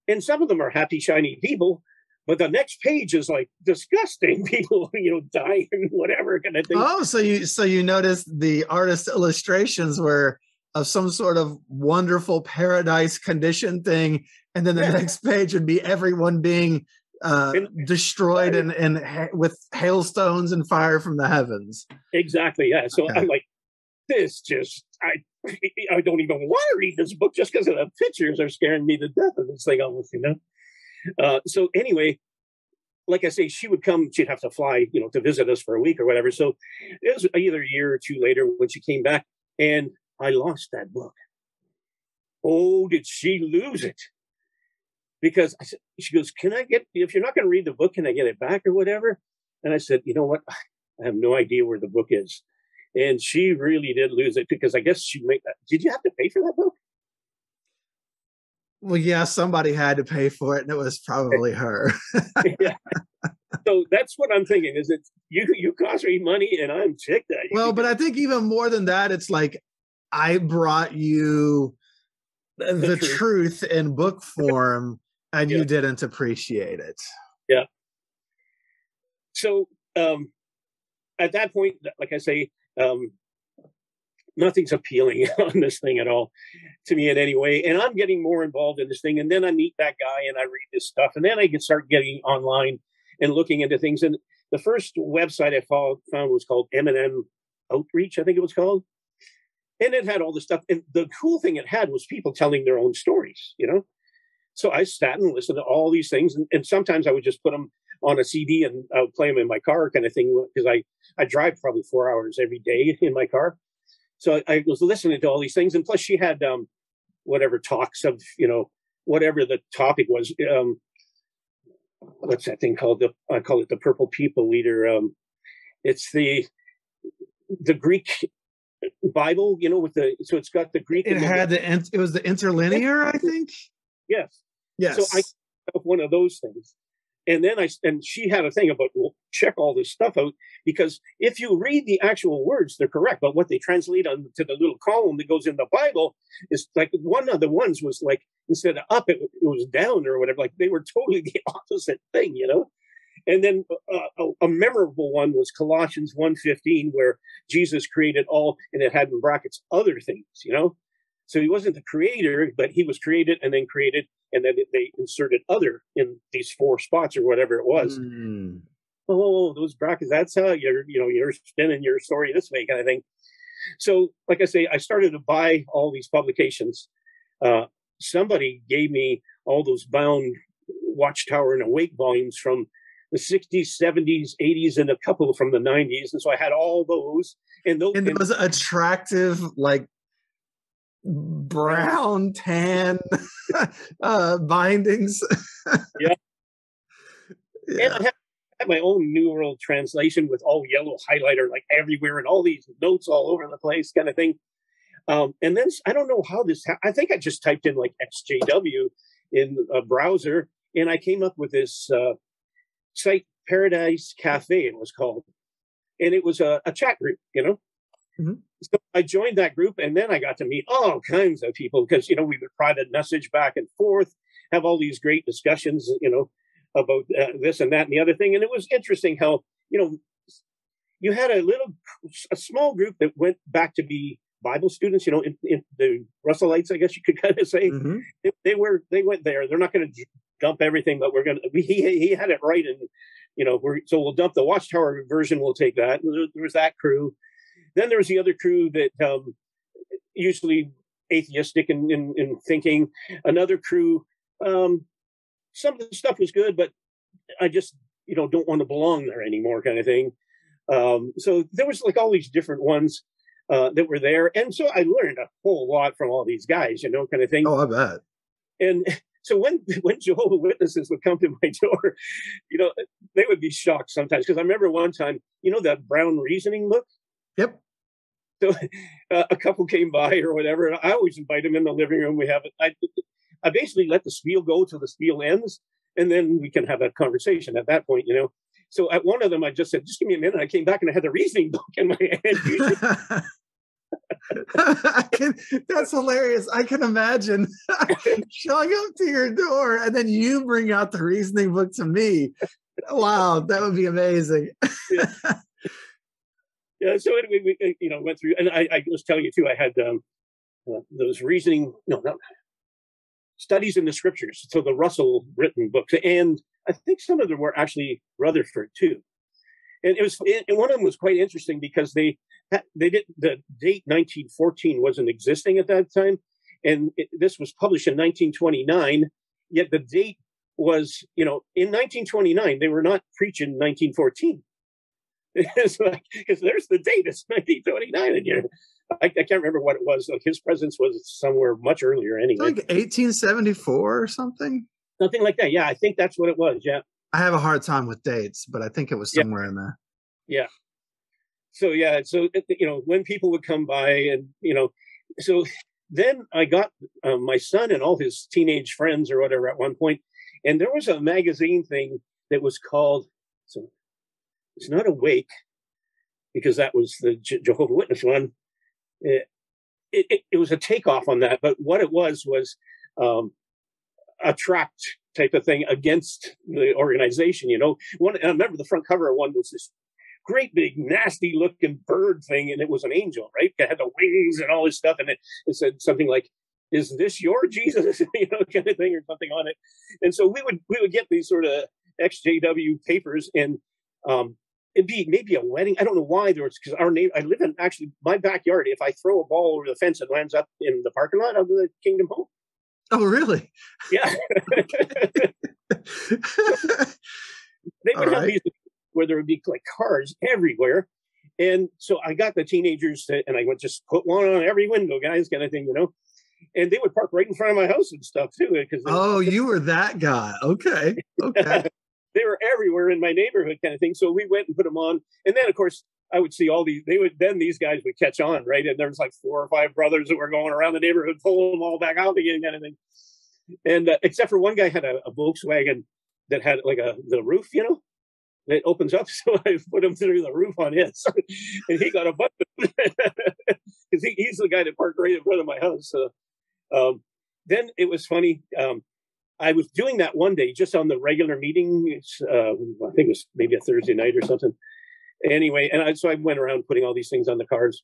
S2: and some of them are happy, shiny people. But the next page is like disgusting people, dying and whatever kind of thing.
S1: Oh, so you noticed the artist illustrations were of some sort of wonderful paradise condition thing, and then the next page would be everyone being destroyed and with hailstones and fire from the heavens.
S2: Exactly, yeah. So I'm like, this just I don't even want to read this book just because of the pictures are scaring me to death of this thing almost, So anyway, like I say, she would come, she'd have to fly, to visit us for a week or whatever. So it was either a year or two later when she came back, and I lost that book. Oh, did she lose it? Because she goes, if you're not going to read the book, can I get it back or whatever? And I said, you know what? I have no idea where the book is. And she really did lose it, because I guess she made that. Did you have to pay for that book?
S1: Well, yeah, somebody had to pay for it, and it was probably her.
S2: Yeah. So that's what I'm thinking, is that you cost me money and I'm ticked at you.
S1: Well, but I think even more than that, it's like, I brought you the truth in book form, and you didn't appreciate it.
S2: Yeah. So at that point, like I say, nothing's appealing on this thing at all to me in any way. And I'm getting more involved in this thing. And then I meet that guy and I read this stuff. And then I can start getting online and looking into things. And the first website I found was called M&M Outreach, I think it was called. And it had all this stuff. And the cool thing it had was people telling their own stories, So I sat and listened to all these things. And sometimes I would just put them on a CD and I would play them in my car kind of thing, because I drive probably 4 hours every day in my car. So I was listening to all these things. And plus she had whatever talks of, whatever the topic was. What's that thing called? I call it the Purple People Leader. It's the Greek Bible, so it's got the Greek.
S1: It was the interlinear, I think.
S2: Yes.
S1: Yes.
S2: So I have one of those things. And then she had a thing about, check all this stuff out, because if you read the actual words, they're correct. But what they translate onto the little column that goes in the Bible is like, one of the ones was like, instead of up, it was down or whatever. Like they were totally the opposite thing, And then a memorable one was Colossians 1:15, where Jesus created all, and it had in brackets other things, So he wasn't the creator, but he was created and then created, and then they inserted other in these 4 spots or whatever it was. Oh, those brackets, that's how you're spinning your story this way kind of thing. So, like I say, I started to buy all these publications. Somebody gave me all those bound Watchtower and Awake volumes from the 60s, 70s, 80s, and a couple from the 90s. And so I had all those. And
S1: those attractive, like, brown tan bindings.
S2: Yeah. And I have my own New World Translation with all yellow highlighter like everywhere and all these notes all over the place kind of thing. And then I don't know how this I think I just typed in like ex-JW in a browser, and I came up with this site, Paradise Cafe it was called. And it was a chat group,
S1: Mhm.
S2: So I joined that group, and then I got to meet all kinds of people because, we would private message back and forth, have all these great discussions, about this and that and the other thing. And it was interesting how, you had a small group that went back to be Bible students, in the Russellites, I guess you could kind of say.
S1: Mhm.
S2: They went there. They're not going to dump everything, but he had it right. And, so we'll dump the Watchtower version. We'll take that. There was that crew. Then there was the other crew that usually atheistic in thinking. Another crew, some of the stuff was good, but I just, don't want to belong there anymore kind of thing. So there was like all these different ones that were there. And so I learned a whole lot from all these guys, kind of thing.
S1: Oh, I bet.
S2: And so when Jehovah Witnesses would come to my door, they would be shocked sometimes. Because I remember one time, that Brown Reasoning book?
S1: Yep.
S2: So a couple came by or whatever. And I always invite them in the living room. We have it. I basically let the spiel go till the spiel ends. And then we can have a conversation at that point, So at one of them, I just said, just give me a minute. I came back and I had the reasoning book in my hand.
S1: That's hilarious. I can imagine showing up to your door and then you bring out the reasoning book to me. Wow, that would be amazing.
S2: Yeah. So anyway, we went through, and I was telling you too, I had those studies in the scriptures. So the Russell written books, and I think some of them were actually Rutherford too. And and one of them was quite interesting because they did the date 1914 wasn't existing at that time, and this was published in 1929. Yet the date was, in 1929 they were not preaching 1914. It's like, because there's the date, it's 1929, and I can't remember what it was. Like his presence was somewhere much earlier anyway.
S1: Like 1874 or something?
S2: Something like that. Yeah, I think that's what it was. Yeah.
S1: I have a hard time with dates, but I think it was somewhere in there.
S2: Yeah. So, when people would come by and, so then I got my son and all his teenage friends or whatever at one point, and there was a magazine thing that was called, so it's not Awake, because that was the Jehovah Witness one. It was a takeoff on that, but what it was a tract type of thing against the organization. I remember the front cover of one was this great big nasty looking bird thing, and it was an angel, right? It had the wings and all this stuff, and it said something like, "Is this your Jesus?" Kind of thing, or something on it. And so we would get these sort of ex-JW papers, and it'd be maybe a wedding. I don't know why there was, because I live in actually my backyard. If I throw a ball over the fence, it lands up in the parking lot of the Kingdom Home.
S1: Oh, really?
S2: Yeah. They would have these where there would be like cars everywhere. And so I got the teenagers and I would just put one on every window, guys, kind of thing, and they would park right in front of my house and stuff too.
S1: You were that guy. Okay.
S2: They were everywhere in my neighborhood kind of thing. So we went and put them on. And then of course I would see all these, these guys would catch on, right? And there was like 4 or 5 brothers that were going around the neighborhood, pulling them all back out again, kind of thing. And except for one guy had a Volkswagen that had like the roof, that opens up. So I put him through the roof on his, and he got a bunch of because he's the guy that parked right in front of my house. So then it was funny. I was doing that one day just on the regular meeting. I think it was maybe a Thursday night or something. Anyway, and so I went around putting all these things on the cars.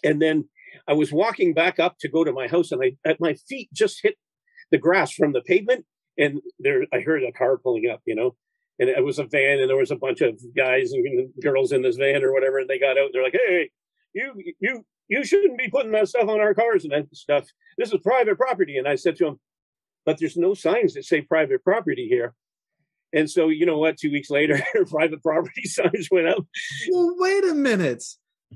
S2: And then I was walking back up to go to my house, and my feet just hit the grass from the pavement. And I heard a car pulling up, and it was a van, and there was a bunch of guys and girls in this van or whatever. And they got out, and they're like, "Hey, you shouldn't be putting that stuff on our cars and that stuff. This is private property." And I said to them, "But there's no signs that say private property here." And so, you know what? 2 weeks later, private property signs went up.
S1: Well, wait a minute.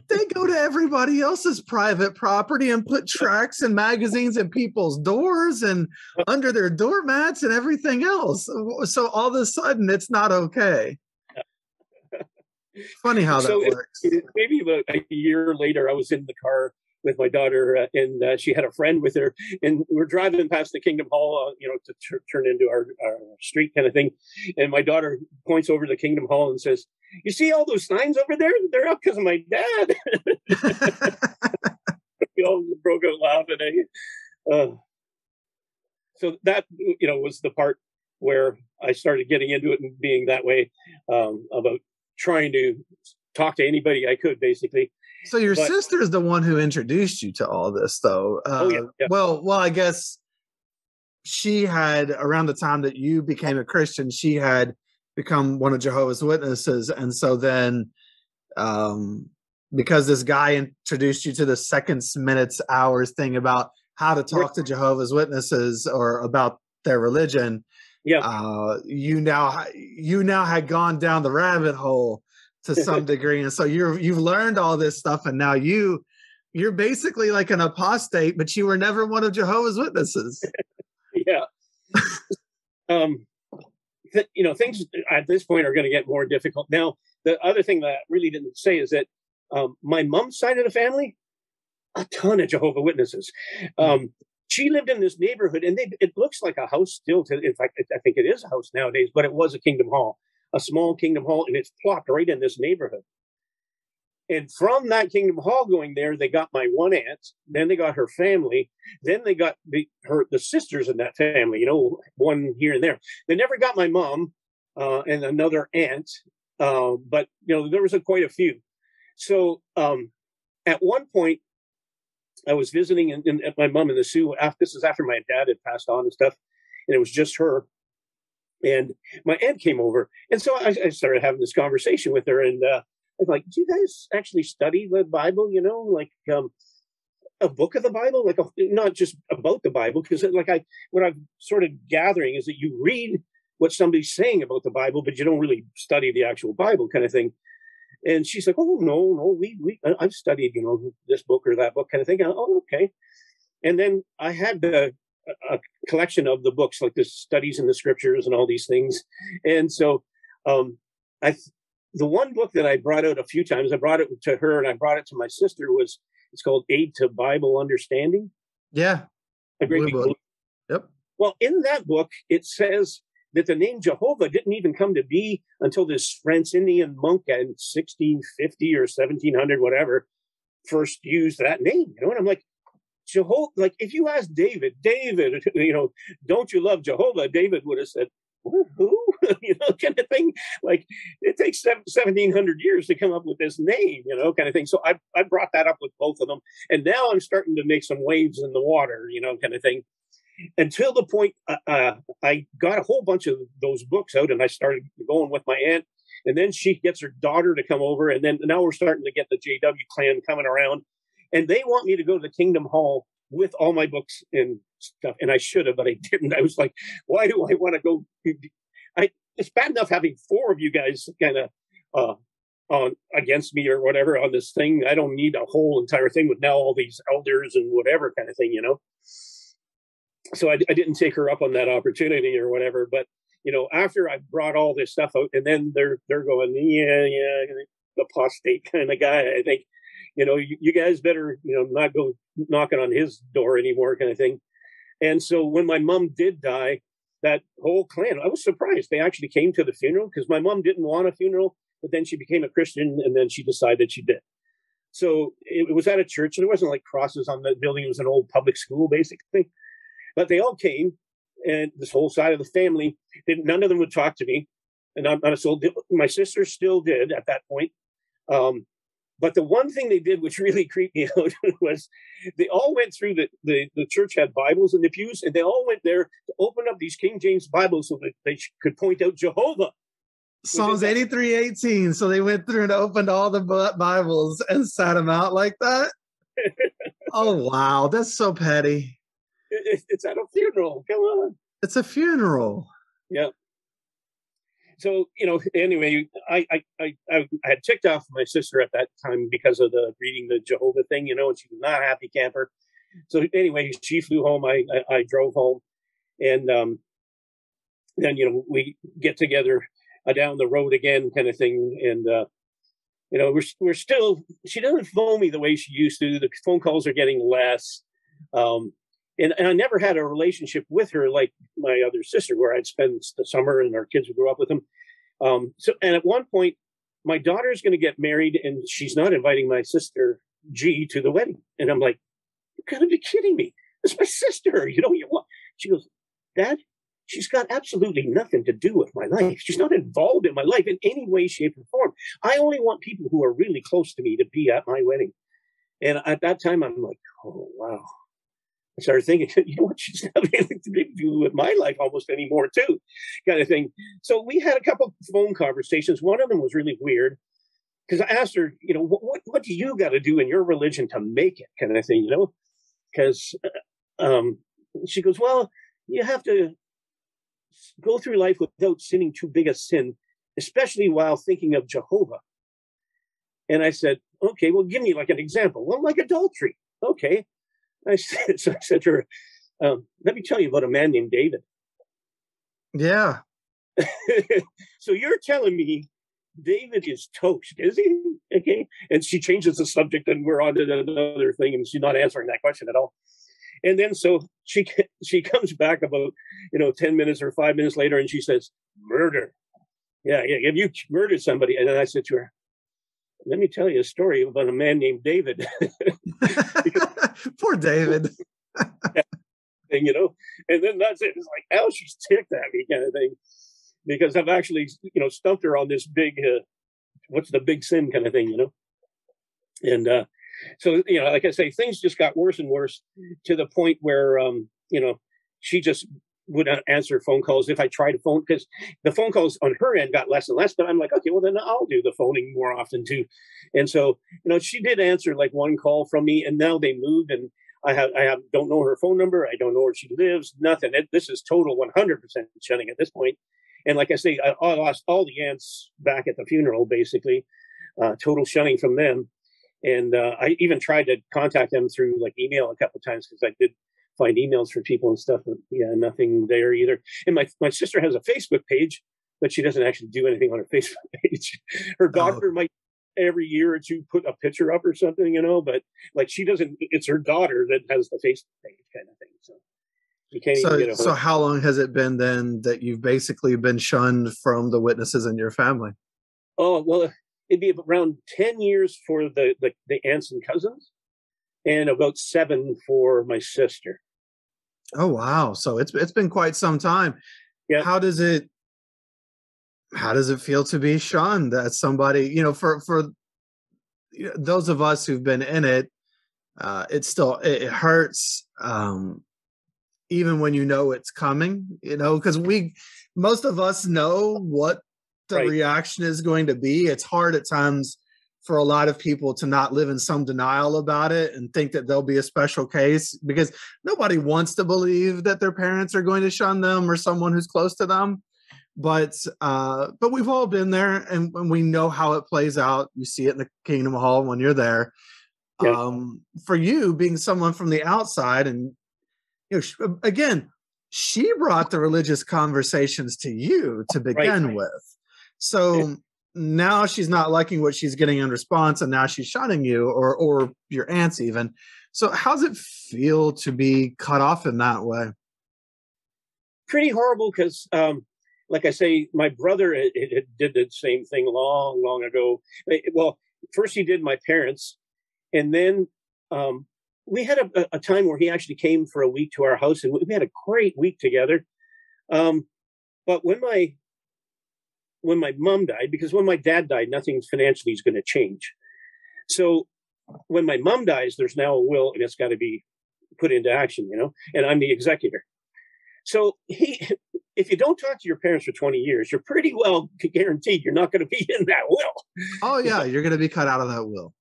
S1: They go to everybody else's private property and put tracts and magazines in people's doors and under their doormats and everything else. So all of a sudden, it's not okay. Funny how that works.
S2: Maybe about a year later, I was in the car with my daughter, and she had a friend with her, and we're driving past the Kingdom Hall, to turn into our street kind of thing. And my daughter points over to the Kingdom Hall and says, "You see all those signs over there? They're up because of my dad." We all broke out laughing. So that, was the part where I started getting into it and being that way, about trying to talk to anybody I could, basically.
S1: So your sister is the one who introduced you to all this, though.
S2: Yeah.
S1: Well, I guess she had, around the time that you became a Christian, she had become one of Jehovah's Witnesses. And so then, because this guy introduced you to the seconds, minutes, hours thing about how to talk to Jehovah's Witnesses or about their religion, you now had gone down the rabbit hole to some degree, and so you've learned all this stuff, and now you're basically like an apostate, but you were never one of Jehovah's Witnesses.
S2: Yeah. Things at this point are going to get more difficult. Now, the other thing that I really didn't say is that my mom's side of the family, a ton of Jehovah's Witnesses. She lived in this neighborhood, and it looks like a house still. In fact, I think it is a house nowadays, but it was a Kingdom Hall. A small Kingdom Hall, and it's plopped right in this neighborhood. And from that Kingdom Hall going there, they got my one aunt, then they got her family, then they got the sisters in that family, one here and there. They never got my mom and another aunt, but there was quite a few. So at one point, I was visiting at my mom in the Sioux. This is after my dad had passed on and stuff, and it was just her. And my aunt came over, and so I started having this conversation with her, and I was like, "Do you guys actually study the Bible? A book of the Bible, not just about the Bible?" Because what I'm sort of gathering is that you read what somebody's saying about the Bible, but you don't really study the actual Bible, kind of thing. And she's like, "Oh no, I've studied this book or that book, kind of thing." Oh, okay. And then I had a collection of the books, like the studies in the scriptures and all these things. And so the one book that I brought out a few times, I brought it to her and I brought it to my sister, it's called Aid to Bible Understanding.
S1: Yeah.
S2: A great big book. Yep. Well, in that book, it says that the name Jehovah didn't even come to be until this French Indian monk in 1650 or 1700, whatever, first used that name. And I'm like, Jehovah, if you ask David, don't you love Jehovah? David would have said, who? Kind of thing. It takes 1700 years to come up with this name, kind of thing. So I brought that up with both of them. And now I'm starting to make some waves in the water, kind of thing. Until the point I got a whole bunch of those books out and I started going with my aunt. And then she gets her daughter to come over. And then now we're starting to get the JW clan coming around. And they want me to go to the Kingdom Hall with all my books and stuff. And I should have, but I didn't. I was like, why do I want to go? It's bad enough having four of you guys kind of on against me or whatever on this thing. I don't need a whole entire thing with now all these elders and whatever kind of thing, So I didn't take her up on that opportunity or whatever. But, after I brought all this stuff out, and then they're going, the apostate kind of guy, I think. You guys better, not go knocking on his door anymore, kind of thing. And so when my mom did die, that whole clan, I was surprised. They actually came to the funeral because my mom didn't want a funeral, but then she became a Christian and then she decided she did. So it was at a church, and there wasn't crosses on the building. It was an old public school, basically. But they all came, and this whole side of the family, none of them would talk to me. And my sister still did at that point. But the one thing they did, which really creeped me out, was they all went through the church had Bibles in the pews, and they all went there to open up these King James Bibles so that they could point out Jehovah.
S1: Psalms 83:18. So they went through and opened all the Bibles and sat them out like that? Oh, wow. That's so petty.
S2: It's at a funeral. Come on.
S1: It's a funeral.
S2: Yeah. So, anyway, I had ticked off my sister at that time because of the reading the Jehovah thing, and she was not a happy camper. So anyway, she flew home. I drove home, and then, we get together down the road again kind of thing. And we're still, she doesn't phone me the way she used to. The phone calls are getting less. And I never had a relationship with her like my other sister, where I'd spend the summer and our kids would grow up with them. And at one point, my daughter's going to get married, and she's not inviting my sister G to the wedding. And I'm like, "You've got to be kidding me! It's my sister. You want?" She goes, "Dad, she's got absolutely nothing to do with my life. She's not involved in my life in any way, shape, or form. I only want people who are really close to me to be at my wedding." And at that time, I'm like, "Oh wow." I started thinking, she's not anything to do with my life almost anymore, too, kind of thing. So we had a couple phone conversations. One of them was really weird because I asked her, what do you got to do in your religion to make it, kind of thing, Because she goes, well, you have to go through life without sinning too big a sin, especially while thinking of Jehovah. And I said, okay, well, give me like an example. Well, like adultery. Okay. I said to her, let me tell you about a man named David.
S1: Yeah.
S2: So you're telling me David is toast, is he? Okay. And she changes the subject, and we're on to another thing, and she's not answering that question at all. And then so she comes back about 10 minutes or 5 minutes later, and she says, murder. Yeah, have you murdered somebody? And then I said to her, let me tell you a story about a man named David.
S1: Poor David.
S2: And then that's it. It's like, how she's ticked at me, kind of thing, because I've actually, stumped her on this big, what's the big sin kind of thing, And so, like I say, things just got worse and worse to the point where, she just would not answer phone calls if I tried to phone, because the phone calls on her end got less and less. But I'm like, okay, well, then I'll do the phoning more often too. And so, she did answer like one call from me, and now they moved, and I don't know her phone number. I don't know where she lives. Nothing. This is total 100% shunning at this point. And like I say, I lost all the aunts back at the funeral, basically, total shunning from them. And I even tried to contact them through like email a couple of times, because I did find emails for people and stuff, but yeah, nothing there either. And my sister has a Facebook page, but she doesn't actually do anything on her Facebook page. Her daughter might every year or two put a picture up or something, but like she doesn't, it's her daughter that has the Facebook page kind of thing. So you can't even get a hold.
S1: So how long has it been then that you've basically been shunned from the witnesses in your family?
S2: Oh, well, it'd be around 10 years for the aunts and cousins, and about 7 for my sister.
S1: Oh, wow. So it's been quite some time. Yeah. How does it feel to be shunned? That somebody, for those of us who've been in it, it hurts. Even when it's coming, because most of us know what the reaction is going to be. It's hard at times for a lot of people to not live in some denial about it and think that there'll be a special case, because nobody wants to believe that their parents are going to shun them or someone who's close to them. But we've all been there, and we know how it plays out. You see it in the Kingdom Hall when you're there. Yeah. For you, being someone from the outside, and again, she brought the religious conversations to you to begin with. So now she's not liking what she's getting in response, and now she's shunning you or your aunts even. So how's it feel to be cut off in that way?
S2: Pretty horrible, because like I say, my brother it did the same thing long, long ago. Well, first he did my parents, and then we had a time where he actually came for a week to our house, and we had a great week together. But when my mom died, because when my dad died, nothing financially is going to change. So when my mom dies, there's now a will, and it's got to be put into action, and I'm the executor. So if you don't talk to your parents for 20 years, you're pretty well guaranteed you're not going to be in that will.
S1: Oh, yeah, you're going to be cut out of that will.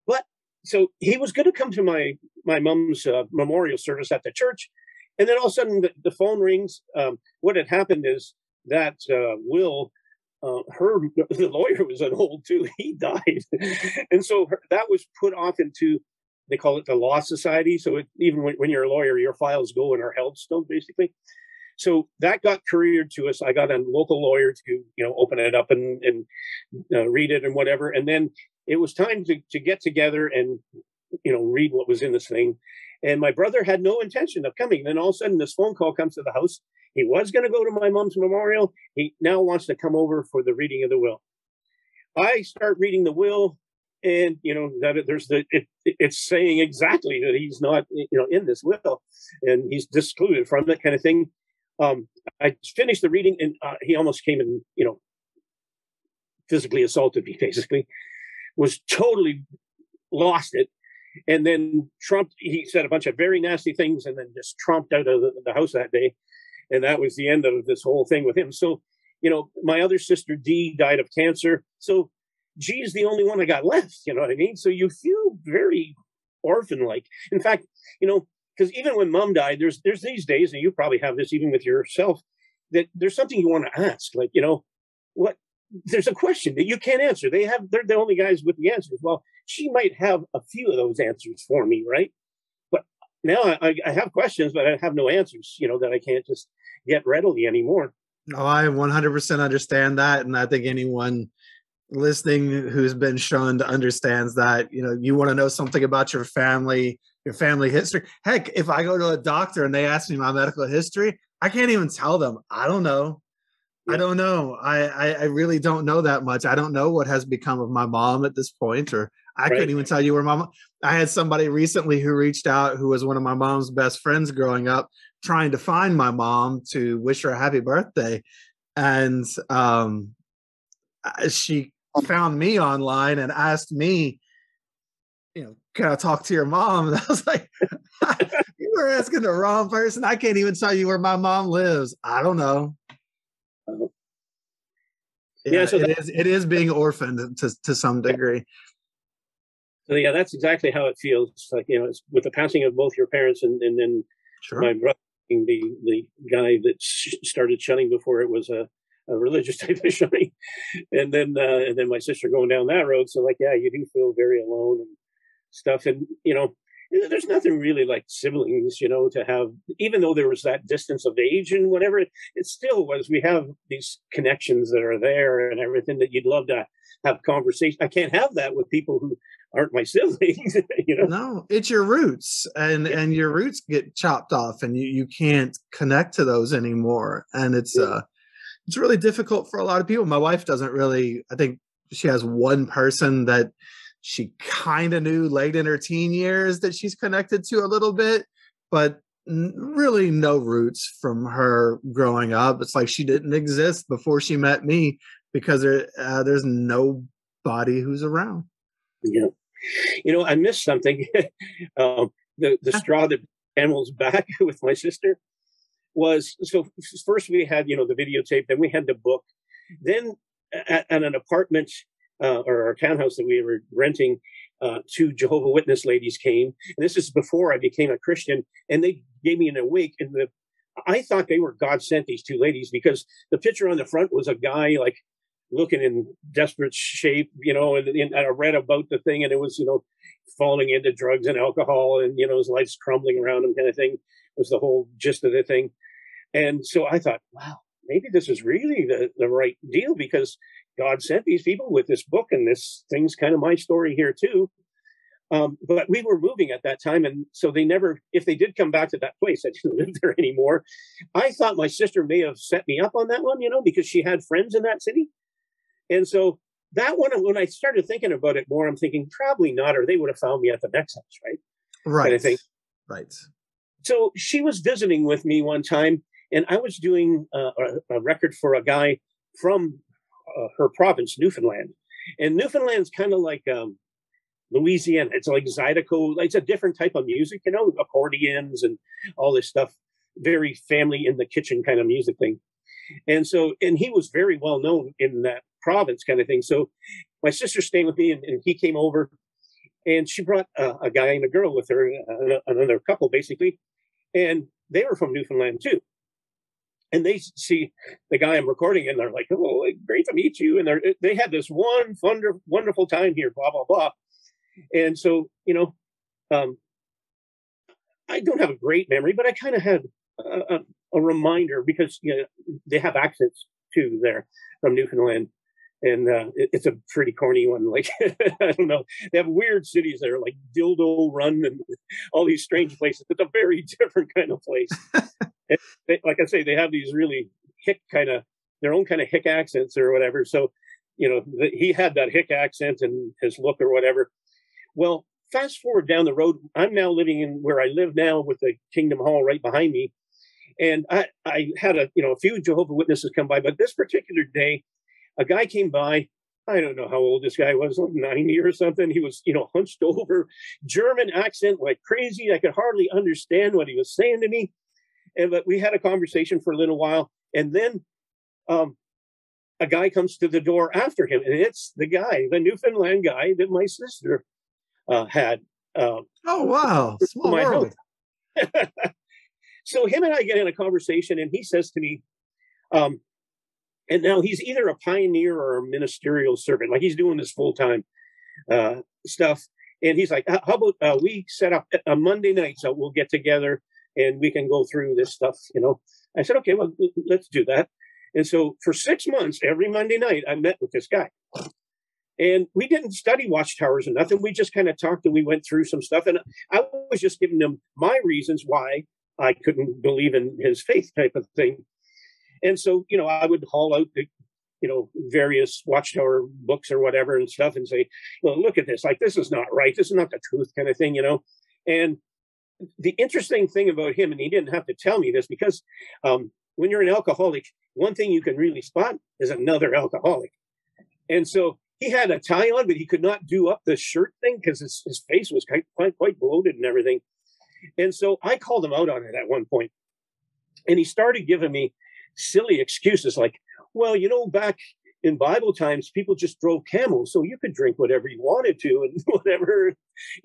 S2: But so he was going to come to my mom's memorial service at the church, and then all of a sudden the phone rings. What had happened is that will, the lawyer was on hold too. He died, and so that was put off into, they call it the Law Society. So even when you're a lawyer, your files go and are held still, basically. So that got couriered to us. I got a local lawyer to, open it up and read it and whatever. And then it was time to get together and, read what was in this thing. And my brother had no intention of coming. Then all of a sudden, this phone call comes to the house. He was going to go to my mom's memorial. He now wants to come over for the reading of the will. I start reading the will, and that it's saying exactly that he's not, in this will, and he's discluded from it, kind of thing. I finished the reading, and he almost came and physically assaulted me. Basically, was totally lost it. And then he said a bunch of very nasty things and then just tromped out of the house that day. And that was the end of this whole thing with him. So, my other sister, Dee, died of cancer. So G is the only one I got left. You know what I mean? So you feel very orphan-like. In fact, because even when Mom died, there's these days, and you probably have this even with yourself, that there's something you want to ask. Like, what? There's a question that you can't answer. They're the only guys with the answers. Well, she might have a few of those answers for me, right? But now I have questions, but I have no answers, that I can't just get readily anymore.
S1: Oh, I 100% understand that. And I think anyone listening who's been shunned understands that. You want to know something about your family history. Heck, if I go to a doctor and they ask me my medical history, I can't even tell them. I don't know. I don't know. I really don't know that much. I don't know what has become of my mom at this point, or I couldn't even tell you where my mom. I had somebody recently who reached out who was one of my mom's best friends growing up, trying to find my mom to wish her a happy birthday. And she found me online and asked me, can I talk to your mom? And I was like, you were asking the wrong person. I can't even tell you where my mom lives. I don't know. Yeah, so it is being orphaned to some degree.
S2: So yeah, that's exactly how it feels. It's like, it's with the passing of both your parents, and then my brother being the guy that started shunning before it was a religious type of shunning, and then my sister going down that road. So like, yeah, you do feel very alone and stuff, and there's nothing really like siblings, to have, even though there was that distance of age and whatever, it still was, we have these connections that are there and everything that you'd love to have conversation. I can't have that with people who aren't my siblings,
S1: No, it's your roots, and your roots get chopped off, and you can't connect to those anymore. And it's really difficult for a lot of people. My wife doesn't really, I think she has one person that she kind of knew late in her teen years that she's connected to a little bit, but really no roots from her growing up. It's like she didn't exist before she met me because there's nobody who's around.
S2: Yeah. I missed something. The straw that camel's back with my sister was, so first we had, the videotape, then we had the book, then at an apartment or our townhouse that we were renting, two Jehovah Witness ladies came. And this is before I became a Christian. And they gave me an awake. And I thought they were God sent, these two ladies, because the picture on the front was a guy like looking in desperate shape, and I read about the thing, and it was, falling into drugs and alcohol, and, his life's crumbling around him, kind of thing, was the whole gist of the thing. And so I thought, wow, maybe this is really the right deal, because God sent these people with this book, and this thing's kind of my story here too. But we were moving at that time, and so they never, if they did come back to that place, I didn't live there anymore. I thought my sister may have set me up on that one, because she had friends in that city. And so that one, when I started thinking about it more, I'm thinking probably not, or they would have found me at the next house, right?
S1: Right.
S2: Kind of thing.
S1: Right.
S2: So she was visiting with me one time, and I was doing a record for a guy from her province, Newfoundland. And Newfoundland's kind of like Louisiana. It's like Zydeco. It's a different type of music, accordions and all this stuff. Very family in the kitchen kind of music thing. And so, and he was very well known in that province kind of thing. So my sister's staying with me, and he came over, and she brought a guy and a girl with her, another couple basically. And they were from Newfoundland too. And they see the guy I'm recording, and they're like, "Oh, great to meet you." And they had this wonderful time here, blah, blah, blah. And so, I don't have a great memory, but I kind of had a reminder, because they have accents too there from Newfoundland. And it's a pretty corny one. Like, I don't know. They have weird cities there, like Dildo Run and all these strange places. It's a very different kind of place. Like I say, they have these really hick their own kind of hick accents or whatever. So, he had that hick accent and his look or whatever. Well, fast forward down the road, I'm now living in where I live now with the Kingdom Hall right behind me. And I had a few Jehovah Witnesses come by, but this particular day, a guy came by. I don't know how old this guy was, like 90 or something. He was, hunched over, German accent like crazy. I could hardly understand what he was saying to me. But we had a conversation for a little while. And then a guy comes to the door after him. And it's the Newfoundland guy that my sister had.
S1: Oh, wow. Small world.
S2: So him and I get in a conversation, and he says to me, and now he's either a pioneer or a ministerial servant. Like, he's doing this full-time stuff. And he's like, how about we set up a Monday night so we'll get together and we can go through this stuff, I said, okay, well, let's do that. And so for 6 months, every Monday night, I met with this guy. And we didn't study watchtowers or nothing. We just kind of talked, and we went through some stuff. And I was just giving him my reasons why I couldn't believe in his faith type of thing. And so, I would haul out the, various watchtower books or whatever and stuff and say, well, look at this. Like, this is not right. This is not the truth kind of thing, And the interesting thing about him, and he didn't have to tell me this, because when you're an alcoholic, one thing you can really spot is another alcoholic. And so he had a tie on, but he could not do up the shirt thing because his face was quite bloated and everything. And so I called him out on it at one point. And he started giving me silly excuses like, well, back in Bible times, people just drove camels, so you could drink whatever you wanted to and whatever,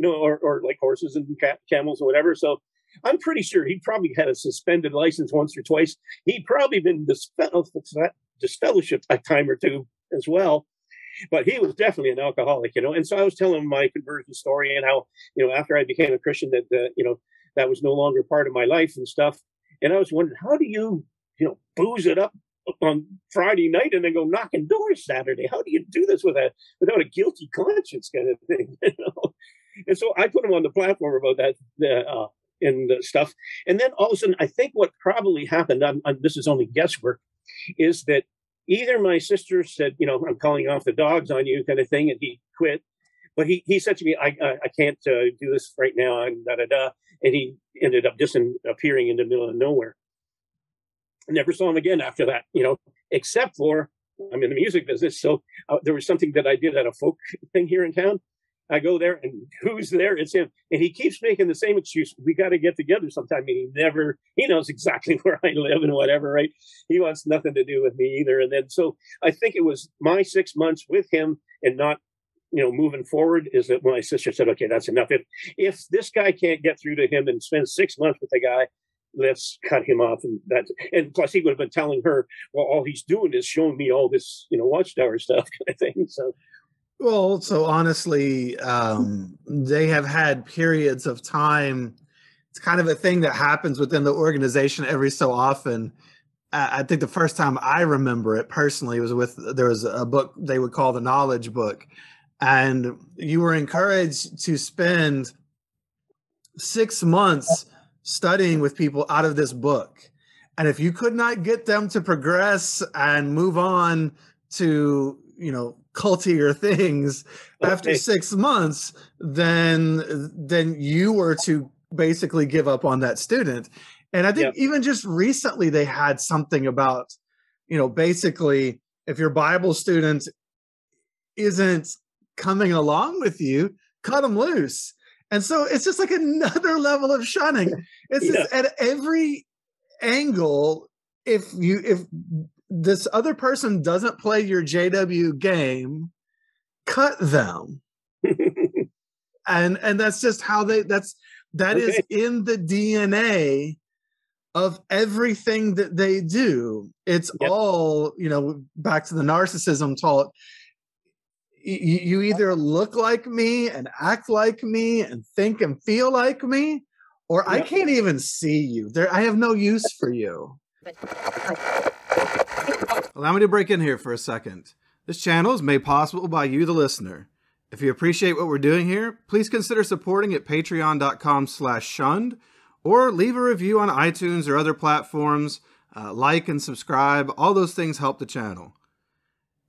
S2: or like horses and camels or whatever. So I'm pretty sure he probably had a suspended license once or twice. He'd probably been disfellowshipped a time or two as well. But he was definitely an alcoholic, And so I was telling him my conversion story and how, after I became a Christian, that, that was no longer part of my life and stuff. And I was wondering, how do you, booze it up on Friday night and then go knocking doors Saturday? How do you do this without a guilty conscience kind of thing? And so I put him on the platform about that and stuff. And then all of a sudden, I think what probably happened, this is only guesswork, is that either my sister said, I'm calling off the dogs on you kind of thing, and he quit. But he said to me, I can't do this right now, and da-da-da. And he ended up disappearing in the middle of nowhere. I never saw him again after that, except for I'm in the music business. So there was something that I did at a folk thing here in town. I go there, and who's there? It's him. And he keeps making the same excuse. We got to get together sometime. And he knows exactly where I live and whatever, right? He wants nothing to do with me either. And then, so I think it was my 6 months with him and not, moving forward, is that my sister said, okay, that's enough. If this guy can't get through to him and spend 6 months with the guy, let's cut him off. And plus he would have been telling her, well, all he's doing is showing me all this, watchtower stuff kind of thing. So,
S1: well, so honestly, they have had periods of time. It's kind of a thing that happens within the organization every so often. I think the first time I remember it personally was there was a book they would call the Knowledge Book. And you were encouraged to spend 6 months studying with people out of this book. And if you could not get them to progress and move on to, cultier things after 6 months, then you were to basically give up on that student. And I think even just recently they had something about, basically if your Bible student isn't coming along with you, cut them loose. And so it's just like another level of shunning. It's just at every angle. If this other person doesn't play your JW game, cut them. and that's just how that is in the DNA of everything that they do. It's all, back to the narcissism talk. You either look like me and act like me and think and feel like me, or I can't even see you. I have no use for you. Allow me to break in here for a second. This channel is made possible by you, the listener. If you appreciate what we're doing here, please consider supporting at patreon.com/shunned, or leave a review on iTunes or other platforms. Like and subscribe. All those things help the channel.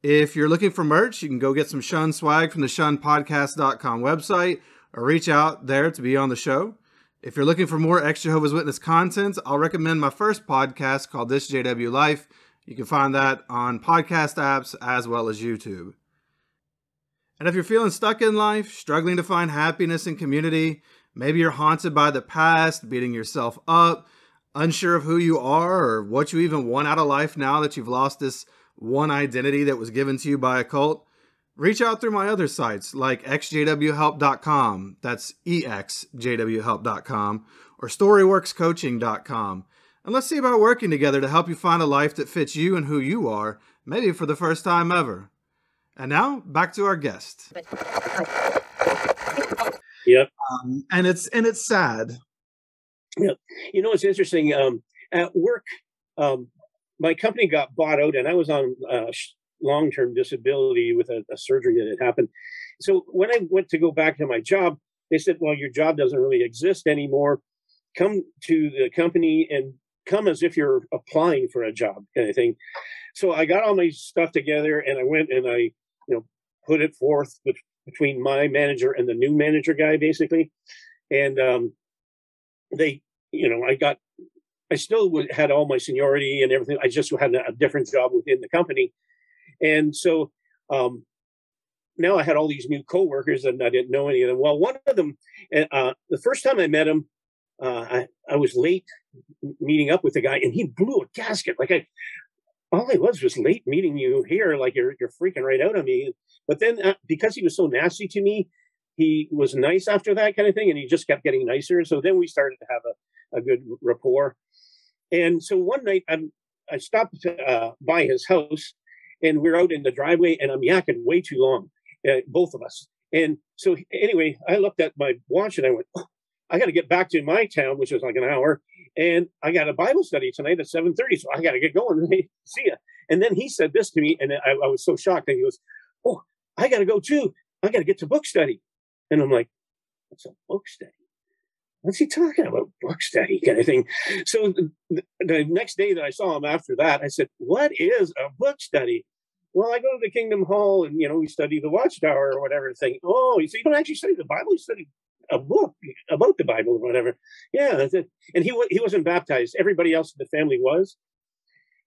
S1: If you're looking for merch, you can go get some Shunned swag from the shunnedpodcast.com website, or reach out there to be on the show. If you're looking for more ex-Jehovah's Witness content, I'll recommend my first podcast called This JW Life. You can find that on podcast apps as well as YouTube. And if you're feeling stuck in life, struggling to find happiness and community, maybe you're haunted by the past, beating yourself up, unsure of who you are or what you even want out of life now that you've lost this one identity that was given to you by a cult, reach out through my other sites like ex-JWhelp.com, that's ex-JWhelp.com, or storyworkscoaching.com. And let's see about working together to help you find a life that fits you and who you are, maybe for the first time ever. And now, back to our guest.
S2: Yep.
S1: And it's sad.
S2: Yep. You know, it's interesting. At work, my company got bought out, and I was on long-term disability with a surgery that had happened. So when I went to go back to my job, they said, well, your job doesn't really exist anymore. Come to the company and come as if you're applying for a job, kind of thing. So I got all my stuff together, and I went and I, put it forth between my manager and the new manager guy, basically. And they, I still had all my seniority and everything. I just had a different job within the company. And so now I had all these new coworkers, and I didn't know any of them. Well, one of them, the first time I met him, I was late meeting up with the guy, and he blew a gasket. All I was late meeting you here. Like you're freaking right out on me. But then because he was so nasty to me, he was nice after that kind of thing. And he just kept getting nicer. So then we started to have a good rapport. And so one night I stopped by his house, and we're out in the driveway, and I'm yakking way too long, both of us. And so anyway, I looked at my watch and I went, I got to get back to my town, which was like an hour. And I got a Bible study tonight at 7:30. So I got to get going. See ya. And then he said this to me, and I was so shocked. And he goes, oh, I got to go too. I got to get to book study. And I'm like, what's a book study? What's he talking about? Book study kind of thing. So the next day that I saw him after that, I said, what is a book study? Well, I go to the Kingdom Hall and, we study the Watchtower or whatever thing. Oh, you see, you don't actually study the Bible, you study a book about the Bible or whatever. Yeah, that's it. And he wasn't baptized. Everybody else in the family was.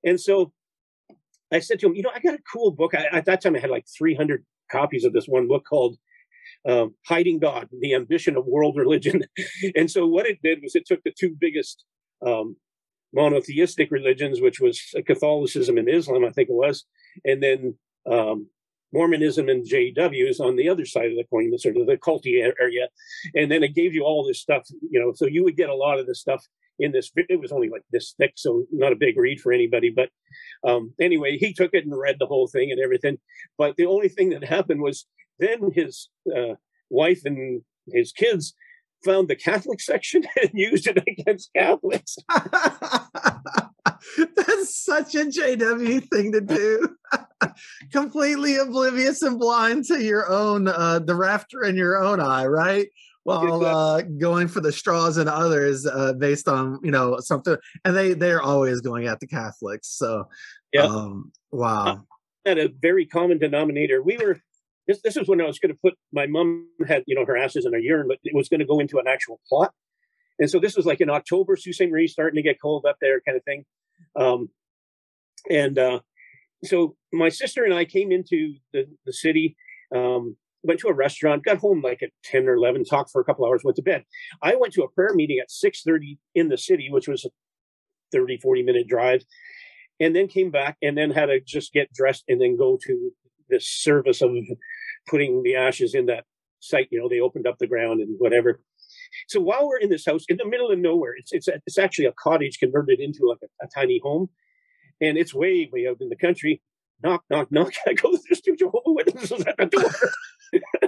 S2: And so I said to him, I got a cool book. At that time, I had like 300 copies of this one book called Hiding God, The Ambition of World Religion. And so what it did was it took the two biggest monotheistic religions, which was Catholicism and Islam, I think it was, and then Mormonism and JWs on the other side of the coin, the sort of the culty area. And then it gave you all this stuff, so you would get a lot of this stuff in this. It was only like this thick, so not a big read for anybody. But anyway, he took it and read the whole thing and everything. But the only thing that happened was then his wife and his kids found the Catholic section and used it against Catholics.
S1: That's such a JW thing to do. Completely oblivious and blind to your own, the rafter in your own eye, right? While going for the straws in others based on, something. And they're always going at the Catholics. So, yeah. Wow.
S2: At a very common denominator. This is when I was going to my mom had, her ashes in her urine, but it was going to go into an actual plot. And so this was like in October, Sault Ste. Marie starting to get cold up there kind of thing. So my sister and I came into the city, went to a restaurant, got home like at 10 or 11, talked for a couple hours, went to bed. I went to a prayer meeting at 6:30 in the city, which was a 30, 40-minute drive, and then came back and then had to just get dressed and then go to this service of putting the ashes in that site. They opened up the ground and whatever. So while we're in this house in the middle of nowhere, it's actually a cottage converted into like a tiny home, and it's way out in the country. Knock, knock, knock. I go, there's two Jehovah Witnesses at the door.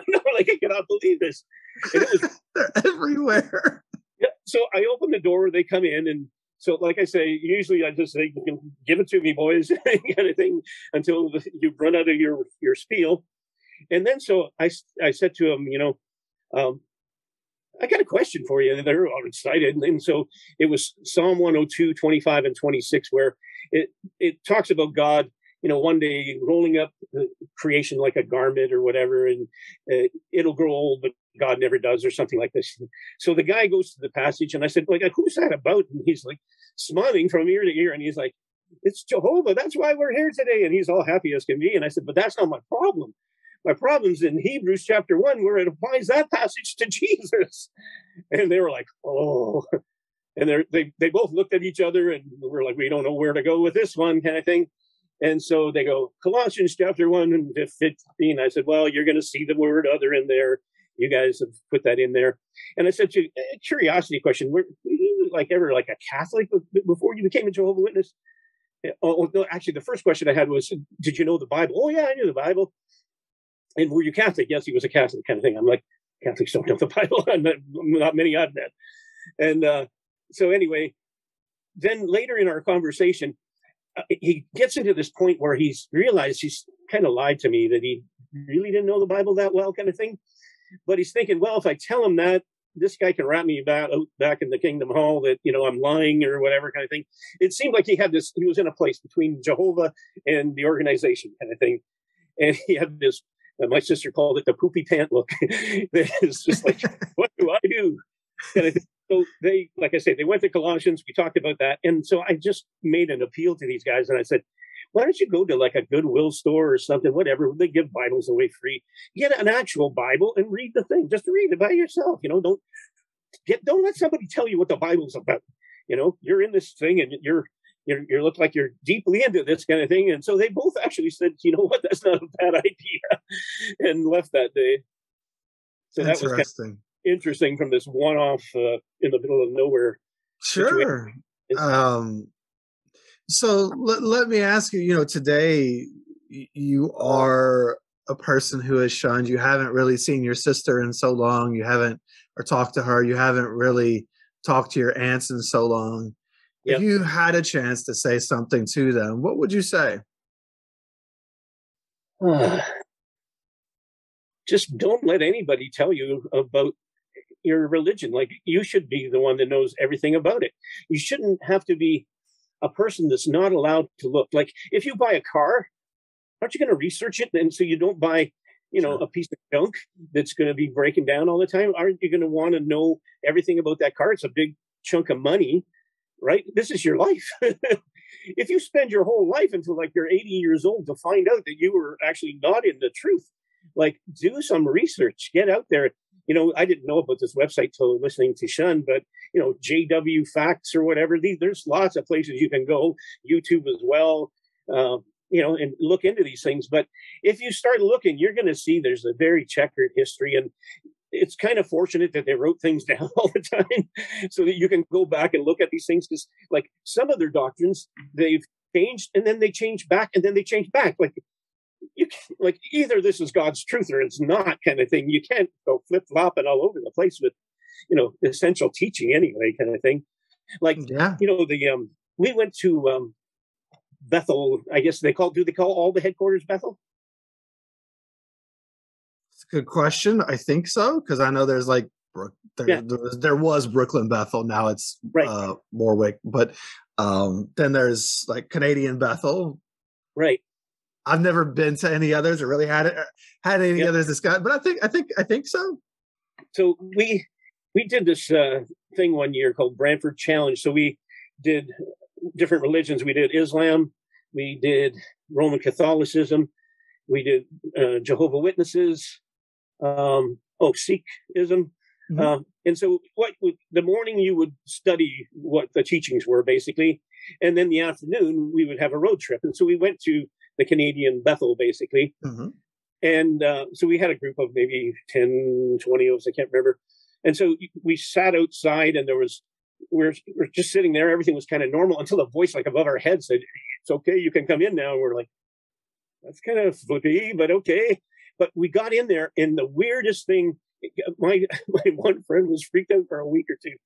S2: No, I cannot believe this. And it was,
S1: they're everywhere.
S2: Yeah. So I open the door, they come in, and so, like I say, usually I just say, "You can give it to me, boys," kind of thing, until you run out of your spiel. And then so I said to them, um, I got a question for you. And they're all excited. And so it was Psalm 102, 25 and 26, where it talks about God, one day rolling up the creation like a garment or whatever, and it'll grow old, but God never does, or something like this. So the guy goes to the passage, and I said, like, who's that about? And he's like smiling from ear to ear, and he's like, it's Jehovah. That's why we're here today. And he's all happy as can be. And I said, but that's not my problem. My problem's in Hebrews chapter 1, where it applies that passage to Jesus. And they were like, oh. And they both looked at each other, and we're like, we don't know where to go with this one, kind of thing. And so they go, Colossians chapter 1 and 15. I said, well, you're going to see the word other in there. You guys have put that in there. And I said, to a curiosity question, were you ever like a Catholic before you became a Jehovah's Witness? Oh, no, actually, the first question I had was, did you know the Bible? Oh, yeah, I knew the Bible. And were you Catholic? Yes, he was a Catholic, kind of thing. I'm like, Catholics don't know the Bible. Not many I've met. And so anyway, then later in our conversation, he gets into this point where he's realized he's kind of lied to me, that he really didn't know the Bible that well, kind of thing. But he's thinking, well, if I tell him that, this guy can wrap me back in the Kingdom Hall, that, I'm lying or whatever, kind of thing. It seemed like he was in a place between Jehovah and the organization, kind of thing. And he had this, my sister called it the poopy pant look. It's just like, what do I do? Kind of thing. So they, like I said, they went to Colossians. We talked about that. And so I just made an appeal to these guys. And I said, why don't you go to like a Goodwill store or something, whatever. They give Bibles away free. Get an actual Bible and read the thing. Just read it by yourself. Don't let somebody tell you what the Bible's about. You're in this thing, and you look like you're deeply into this kind of thing. And so they both actually said, you know what, that's not a bad idea, and left that day. So that was kind of interesting from this one-off in the middle of nowhere.
S1: Sure. So let me ask you, today you are a person who is shunned. You haven't really seen your sister in so long. You haven't, or talked to her. You haven't really talked to your aunts in so long. Yep. If you had a chance to say something to them, what would you say?
S2: Just don't let anybody tell you about your religion. Like, you should be the one that knows everything about it. You shouldn't have to be a person that's not allowed to look. Like, if you buy a car, aren't you going to research it? And so you don't buy, a piece of junk that's going to be breaking down all the time. Aren't you going to want to know everything about that car? It's a big chunk of money, right? This is your life. If you spend your whole life until like you're 80 years old to find out that you were actually not in the truth, like, do some research, get out there. I didn't know about this website till listening to Shunned, but, JW Facts or whatever, there's lots of places you can go, YouTube as well, and look into these things. But if you start looking, you're going to see there's a very checkered history. And it's kind of fortunate that they wrote things down all the time so that you can go back and look at these things. Because, like, some of their doctrines, they've changed, and then they change back, and then they change back. Like either this is God's truth or it's not, kind of thing. You can't go flip-flopping all over the place with, essential teaching anyway, kind of thing. Like,
S1: yeah.
S2: We went to Bethel. I guess do they call all the headquarters Bethel?
S1: It's a good question. I think so, because I know there's like there was Brooklyn Bethel. Now it's
S2: right.
S1: Warwick, but then there's like Canadian Bethel.
S2: Right.
S1: I've never been to any others or really had any others discussed, but I think so.
S2: So we did this thing one year called Brantford Challenge. So we did different religions. We did Islam, we did Roman Catholicism, we did Jehovah's Witnesses, Sikhism. Mm-hmm. And so the morning you would study what the teachings were, basically, and then the afternoon we would have a road trip. And so we went to the Canadian Bethel, basically. Mm-hmm. And so we had a group of maybe 10, 20 of us, I can't remember. And so we sat outside, and we're just sitting there. Everything was kind of normal until a voice like above our head said, "It's okay, you can come in now." And we're like, that's kind of flippy, but okay. But we got in there, and the weirdest thing, my one friend was freaked out for a week or two.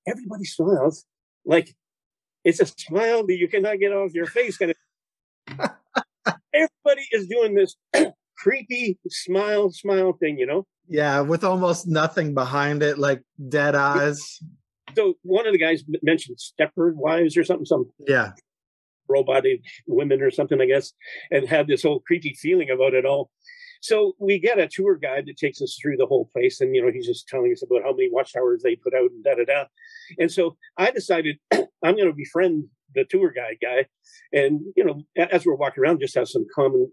S2: everybody smiles like it's a smile that you cannot get off your face. Kind of everybody is doing this creepy smile thing,
S1: Yeah, with almost nothing behind it, like dead eyes.
S2: So one of the guys mentioned Stepford Wives or something, some
S1: Yeah.
S2: robotic women or something, I guess, and had this whole creepy feeling about it all. So we get a tour guide that takes us through the whole place, and he's just telling us about how many watchtowers they put out and da da da. And so I decided I'm going to befriend the tour guide guy, and as we're walking around, just have some common,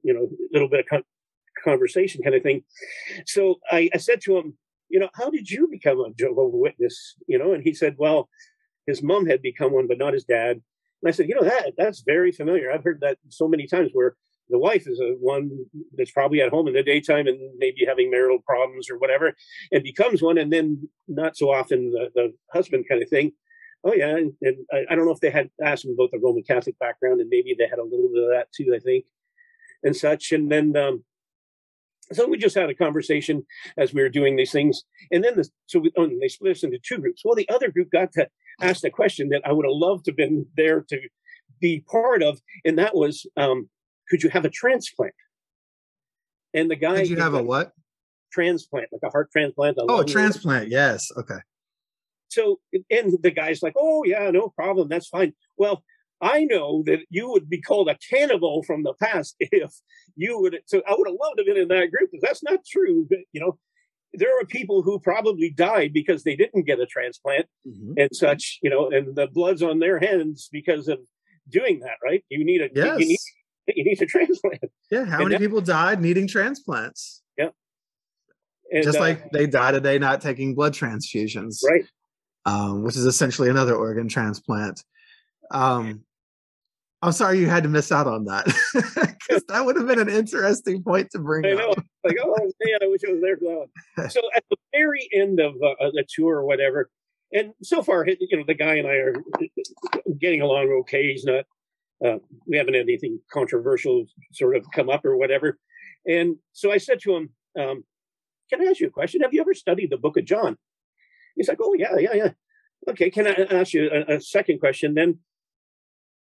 S2: little bit of conversation kind of thing. So I said to him, how did you become a Jehovah's Witness? And he said, well, his mom had become one, but not his dad. And I said, that's very familiar. I've heard that so many times where the wife is one that's probably at home in the daytime and maybe having marital problems or whatever, and becomes one, and then not so often the husband kind of thing. Oh, yeah. And I don't know if they had asked him about the Roman Catholic background, and maybe they had a little bit of that too, I think, and such. And then so we just had a conversation as we were doing these things. And then they split us into two groups. Well, the other group got to ask a question that I would have loved to have been there to be part of. And that was, could you have a transplant? And the guy...
S1: Could you have a what?
S2: Transplant, like a heart transplant.
S1: A transplant. Yes. Okay.
S2: So, and the guy's like, oh, yeah, no problem. That's fine. Well, I know that you would be called a cannibal from the past if you would. So I would have loved to have been in that group, because that's not true. But, there are people who probably died because they didn't get a transplant and such, and the blood's on their hands because of doing that, right? You need a transplant.
S1: Yeah. How many people died needing transplants?
S2: Yeah. And,
S1: just like they died a day not taking blood transfusions.
S2: Right.
S1: Which is essentially another organ transplant. I'm sorry you had to miss out on that, because that would have been an interesting point to bring up.
S2: Like, oh man, I wish I was there for that one. So at the very end of the tour or whatever, and so far, the guy and I are getting along okay. He's not, we haven't had anything controversial sort of come up or whatever. And so I said to him, can I ask you a question? Have you ever studied the book of John? He's like, oh, yeah. Okay, can I ask you a second question then?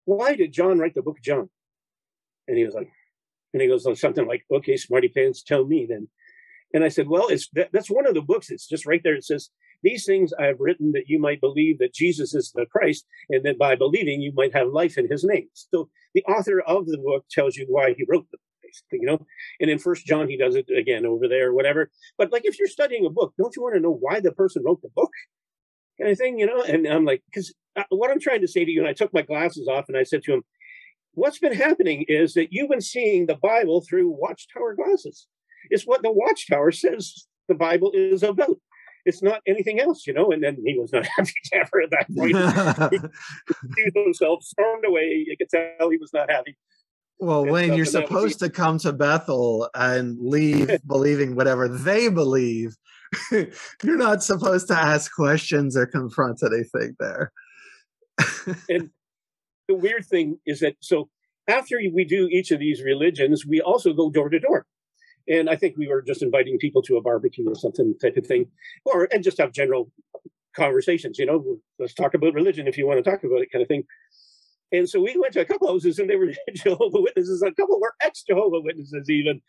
S2: Why did John write the book of John? And he goes something like, okay, smarty pants, tell me then. And I said, well, that's one of the books. It's just right there. It says, these things I have written that you might believe that Jesus is the Christ, and that by believing you might have life in his name. So the author of the book tells you why he wrote the book, basically, And in 1 John, he does it again over there, whatever. But like, if you're studying a book, don't you want to know why the person wrote the book? Kind of thing, And I'm like, because what I'm trying to say to you, and I took my glasses off and I said to him, what's been happening is that you've been seeing the Bible through Watchtower glasses. It's what the Watchtower says the Bible is about. It's not anything else, And then he was not happy ever at that point. He himself stormed away. You could tell he was not happy.
S1: Well, Wayne, you're supposed to come to Bethel and leave believing whatever they believe. You're not supposed to ask questions or confront anything there.
S2: And the weird thing is that, so after we do each of these religions, we also go door to door. And I think we were just inviting people to a barbecue or something type of thing, and just have general conversations, let's talk about religion if you want to talk about it kind of thing. And so we went to a couple houses, and they were Jehovah Witnesses. A couple were ex-Jehovah Witnesses even.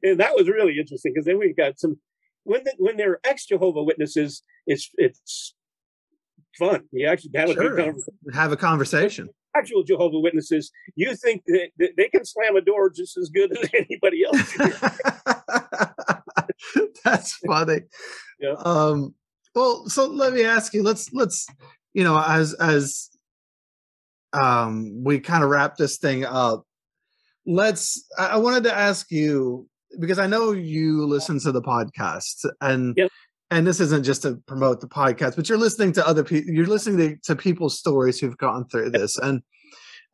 S2: And that was really interesting, because then we got some, when they're ex-Jehovah Witnesses, it's fun. You actually
S1: have a conversation.
S2: Actual Jehovah Witnesses, you think that they can slam a door just as good as anybody else.
S1: That's funny.
S2: Yeah.
S1: Well, so let me ask you, let's as we kind of wrap this thing up, I wanted to ask you, because I know you listen to the podcast, and and this isn't just to promote the podcast, but you're listening to other people, you're listening to people's stories who've gone through this. And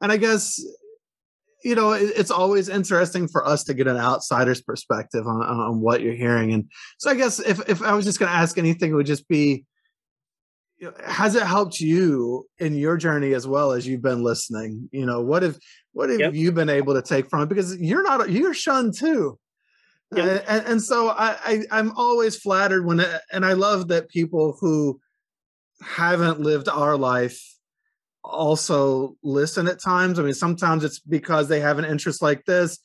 S1: I guess, it's always interesting for us to get an outsider's perspective on what you're hearing. And so I guess if I was just going to ask anything, it would just be, has it helped you in your journey as well as you've been listening? What have you been able to take from it? Because you're shunned too. Yeah. And so I'm always flattered and I love that people who haven't lived our life also listen at times. I mean, sometimes it's because they have an interest like this.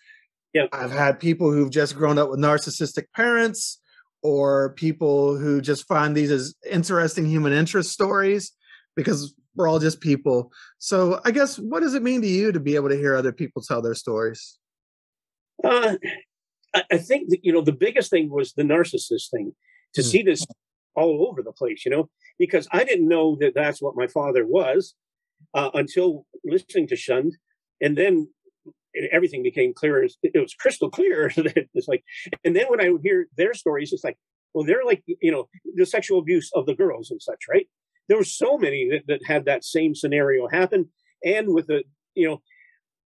S2: Yeah.
S1: I've had people who've just grown up with narcissistic parents, or people who just find these as interesting human interest stories, because we're all just people. So I guess, what does it mean to you to be able to hear other people tell their stories?
S2: I think that, the biggest thing was the narcissist thing, to see this all over the place, because I didn't know that that's what my father was until listening to Shunned. And then everything became clear. It was crystal clear. It's like, and then when I would hear their stories, it's like, well, they're like, the sexual abuse of the girls and such, right? There were so many that had that same scenario happen. And with the,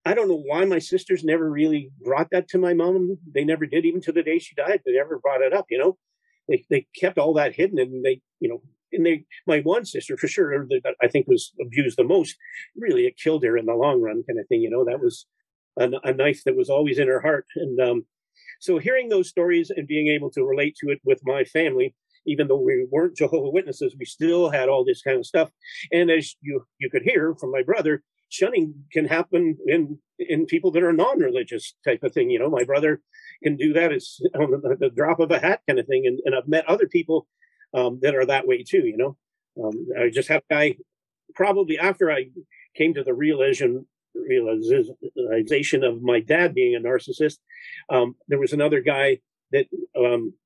S2: I don't know why my sisters never really brought that to my mom. They never did, even to the day she died. They never brought it up, They kept all that hidden, and my one sister for sure, that I think was abused the most, really, it killed her in the long run, kind of thing. That was a knife that was always in her heart. And so hearing those stories and being able to relate to it with my family, even though we weren't Jehovah Witnesses, we still had all this kind of stuff. And as you could hear from my brother, shunning can happen in people that are non-religious type of thing. My brother can do that. It's on the drop of a hat kind of thing. And I've met other people that are that way too. I just had a guy, probably after I came to the realization of my dad being a narcissist. There was another guy that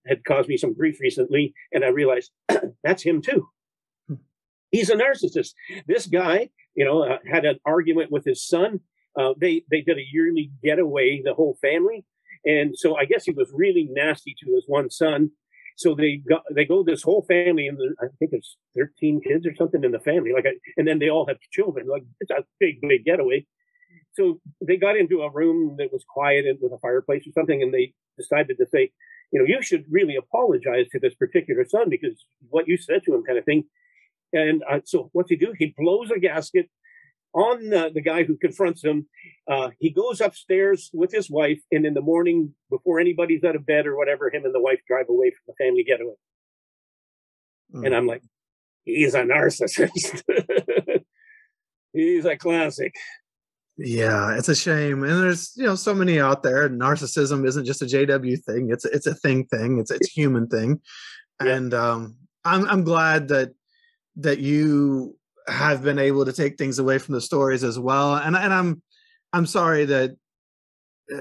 S2: had caused me some grief recently, and I realized that's him too. He's a narcissist. This guy, had an argument with his son. They did a yearly getaway, the whole family, and so I guess he was really nasty to his one son. So they go this whole family, and I think it's 13 kids or something in the family, and then they all have children. Like, it's a big getaway. So they got into a room that was quiet and with a fireplace or something, and they decided to say, you should really apologize to this particular son because what you said to him, kind of thing. And so what's he do? He blows a gasket on the guy who confronts him. He goes upstairs with his wife, and in the morning, before anybody's out of bed or whatever, him and the wife drive away from the family getaway. And I'm like, he's a narcissist. He's a classic.
S1: Yeah, it's a shame. And there's, so many out there. Narcissism isn't just a JW thing. It's a thing. It's a human thing. Yeah. And I'm glad that you have been able to take things away from the stories as well. And I'm sorry that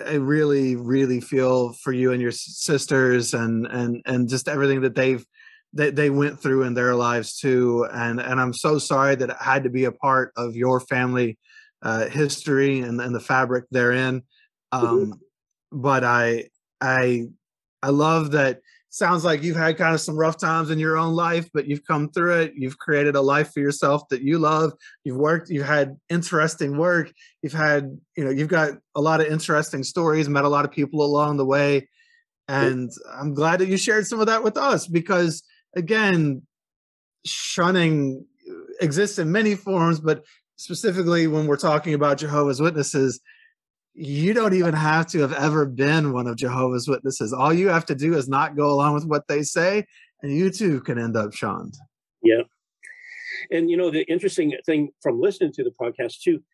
S1: I really, really feel for you and your sisters and just everything that they went through in their lives too. And I'm so sorry that it had to be a part of your family history and the fabric therein. But I love that. Sounds like you've had kind of some rough times in your own life, but you've come through it. You've created a life for yourself that you love. You've had interesting work. You've got a lot of interesting stories, met a lot of people along the way. And I'm glad that you shared some of that with us, because again, shunning exists in many forms, but specifically when we're talking about Jehovah's Witnesses, you don't even have to have ever been one of Jehovah's Witnesses. All you have to do is not go along with what they say, and you too can end up shunned.
S2: Yeah. And, the interesting thing from listening to the podcast too,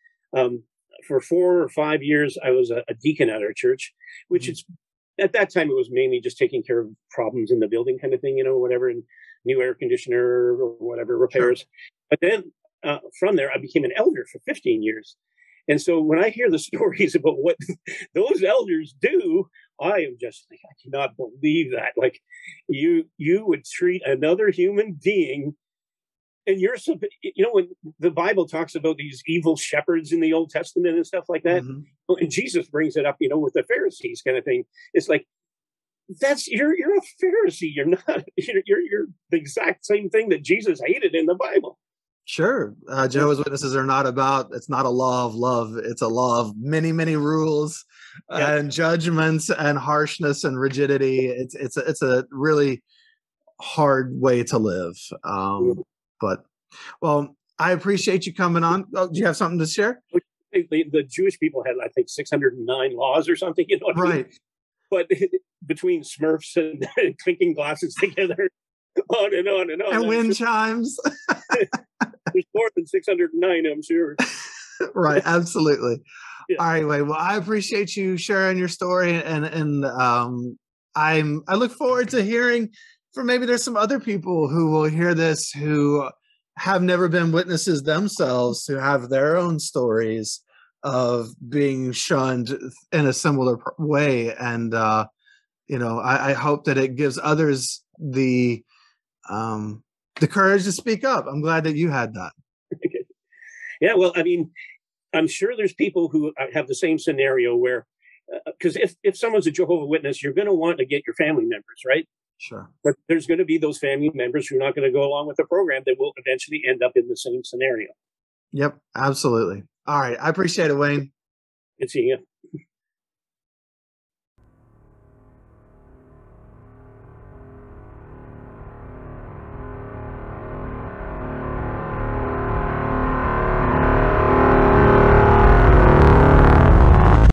S2: for 4 or 5 years, I was a deacon at our church, which is, at that time, it was mainly just taking care of problems in the building kind of thing, whatever, and new air conditioner or whatever repairs. Sure. But then from there, I became an elder for 15 years. And so when I hear the stories about what those elders do, I am just like, I cannot believe that. Like, you would treat another human being, and when the Bible talks about these evil shepherds in the Old Testament and stuff like that, and Jesus brings it up, with the Pharisees kind of thing. It's like, you're a Pharisee. You're not. You're the exact same thing that Jesus hated in the Bible.
S1: Sure. Jehovah's Witnesses are not it's not a law of love. It's a law of many, many rules and judgments and harshness and rigidity. It's a really hard way to live. But, well, I appreciate you coming on. Oh, do you have something to share?
S2: The Jewish people had, I think, 609 laws or something. What I mean? But between Smurfs and clinking glasses together, on and on and on.
S1: And wind chimes.
S2: more than 609, I'm sure.
S1: Right, absolutely.
S2: Yeah.
S1: All right, Wayne. Well, I appreciate you sharing your story, and I look forward to hearing from maybe there's some other people who will hear this who have never been witnesses themselves, who have their own stories of being shunned in a similar way, and I hope that it gives others the courage to speak up. I'm glad that you had that.
S2: Yeah, well, I mean, I'm sure there's people who have the same scenario where, because if someone's a Jehovah Witness, you're going to want to get your family members, right?
S1: Sure.
S2: But there's going to be those family members who are not going to go along with the program that will eventually end up in the same scenario.
S1: Yep, absolutely. All right. I appreciate it, Wayne.
S2: Good seeing you.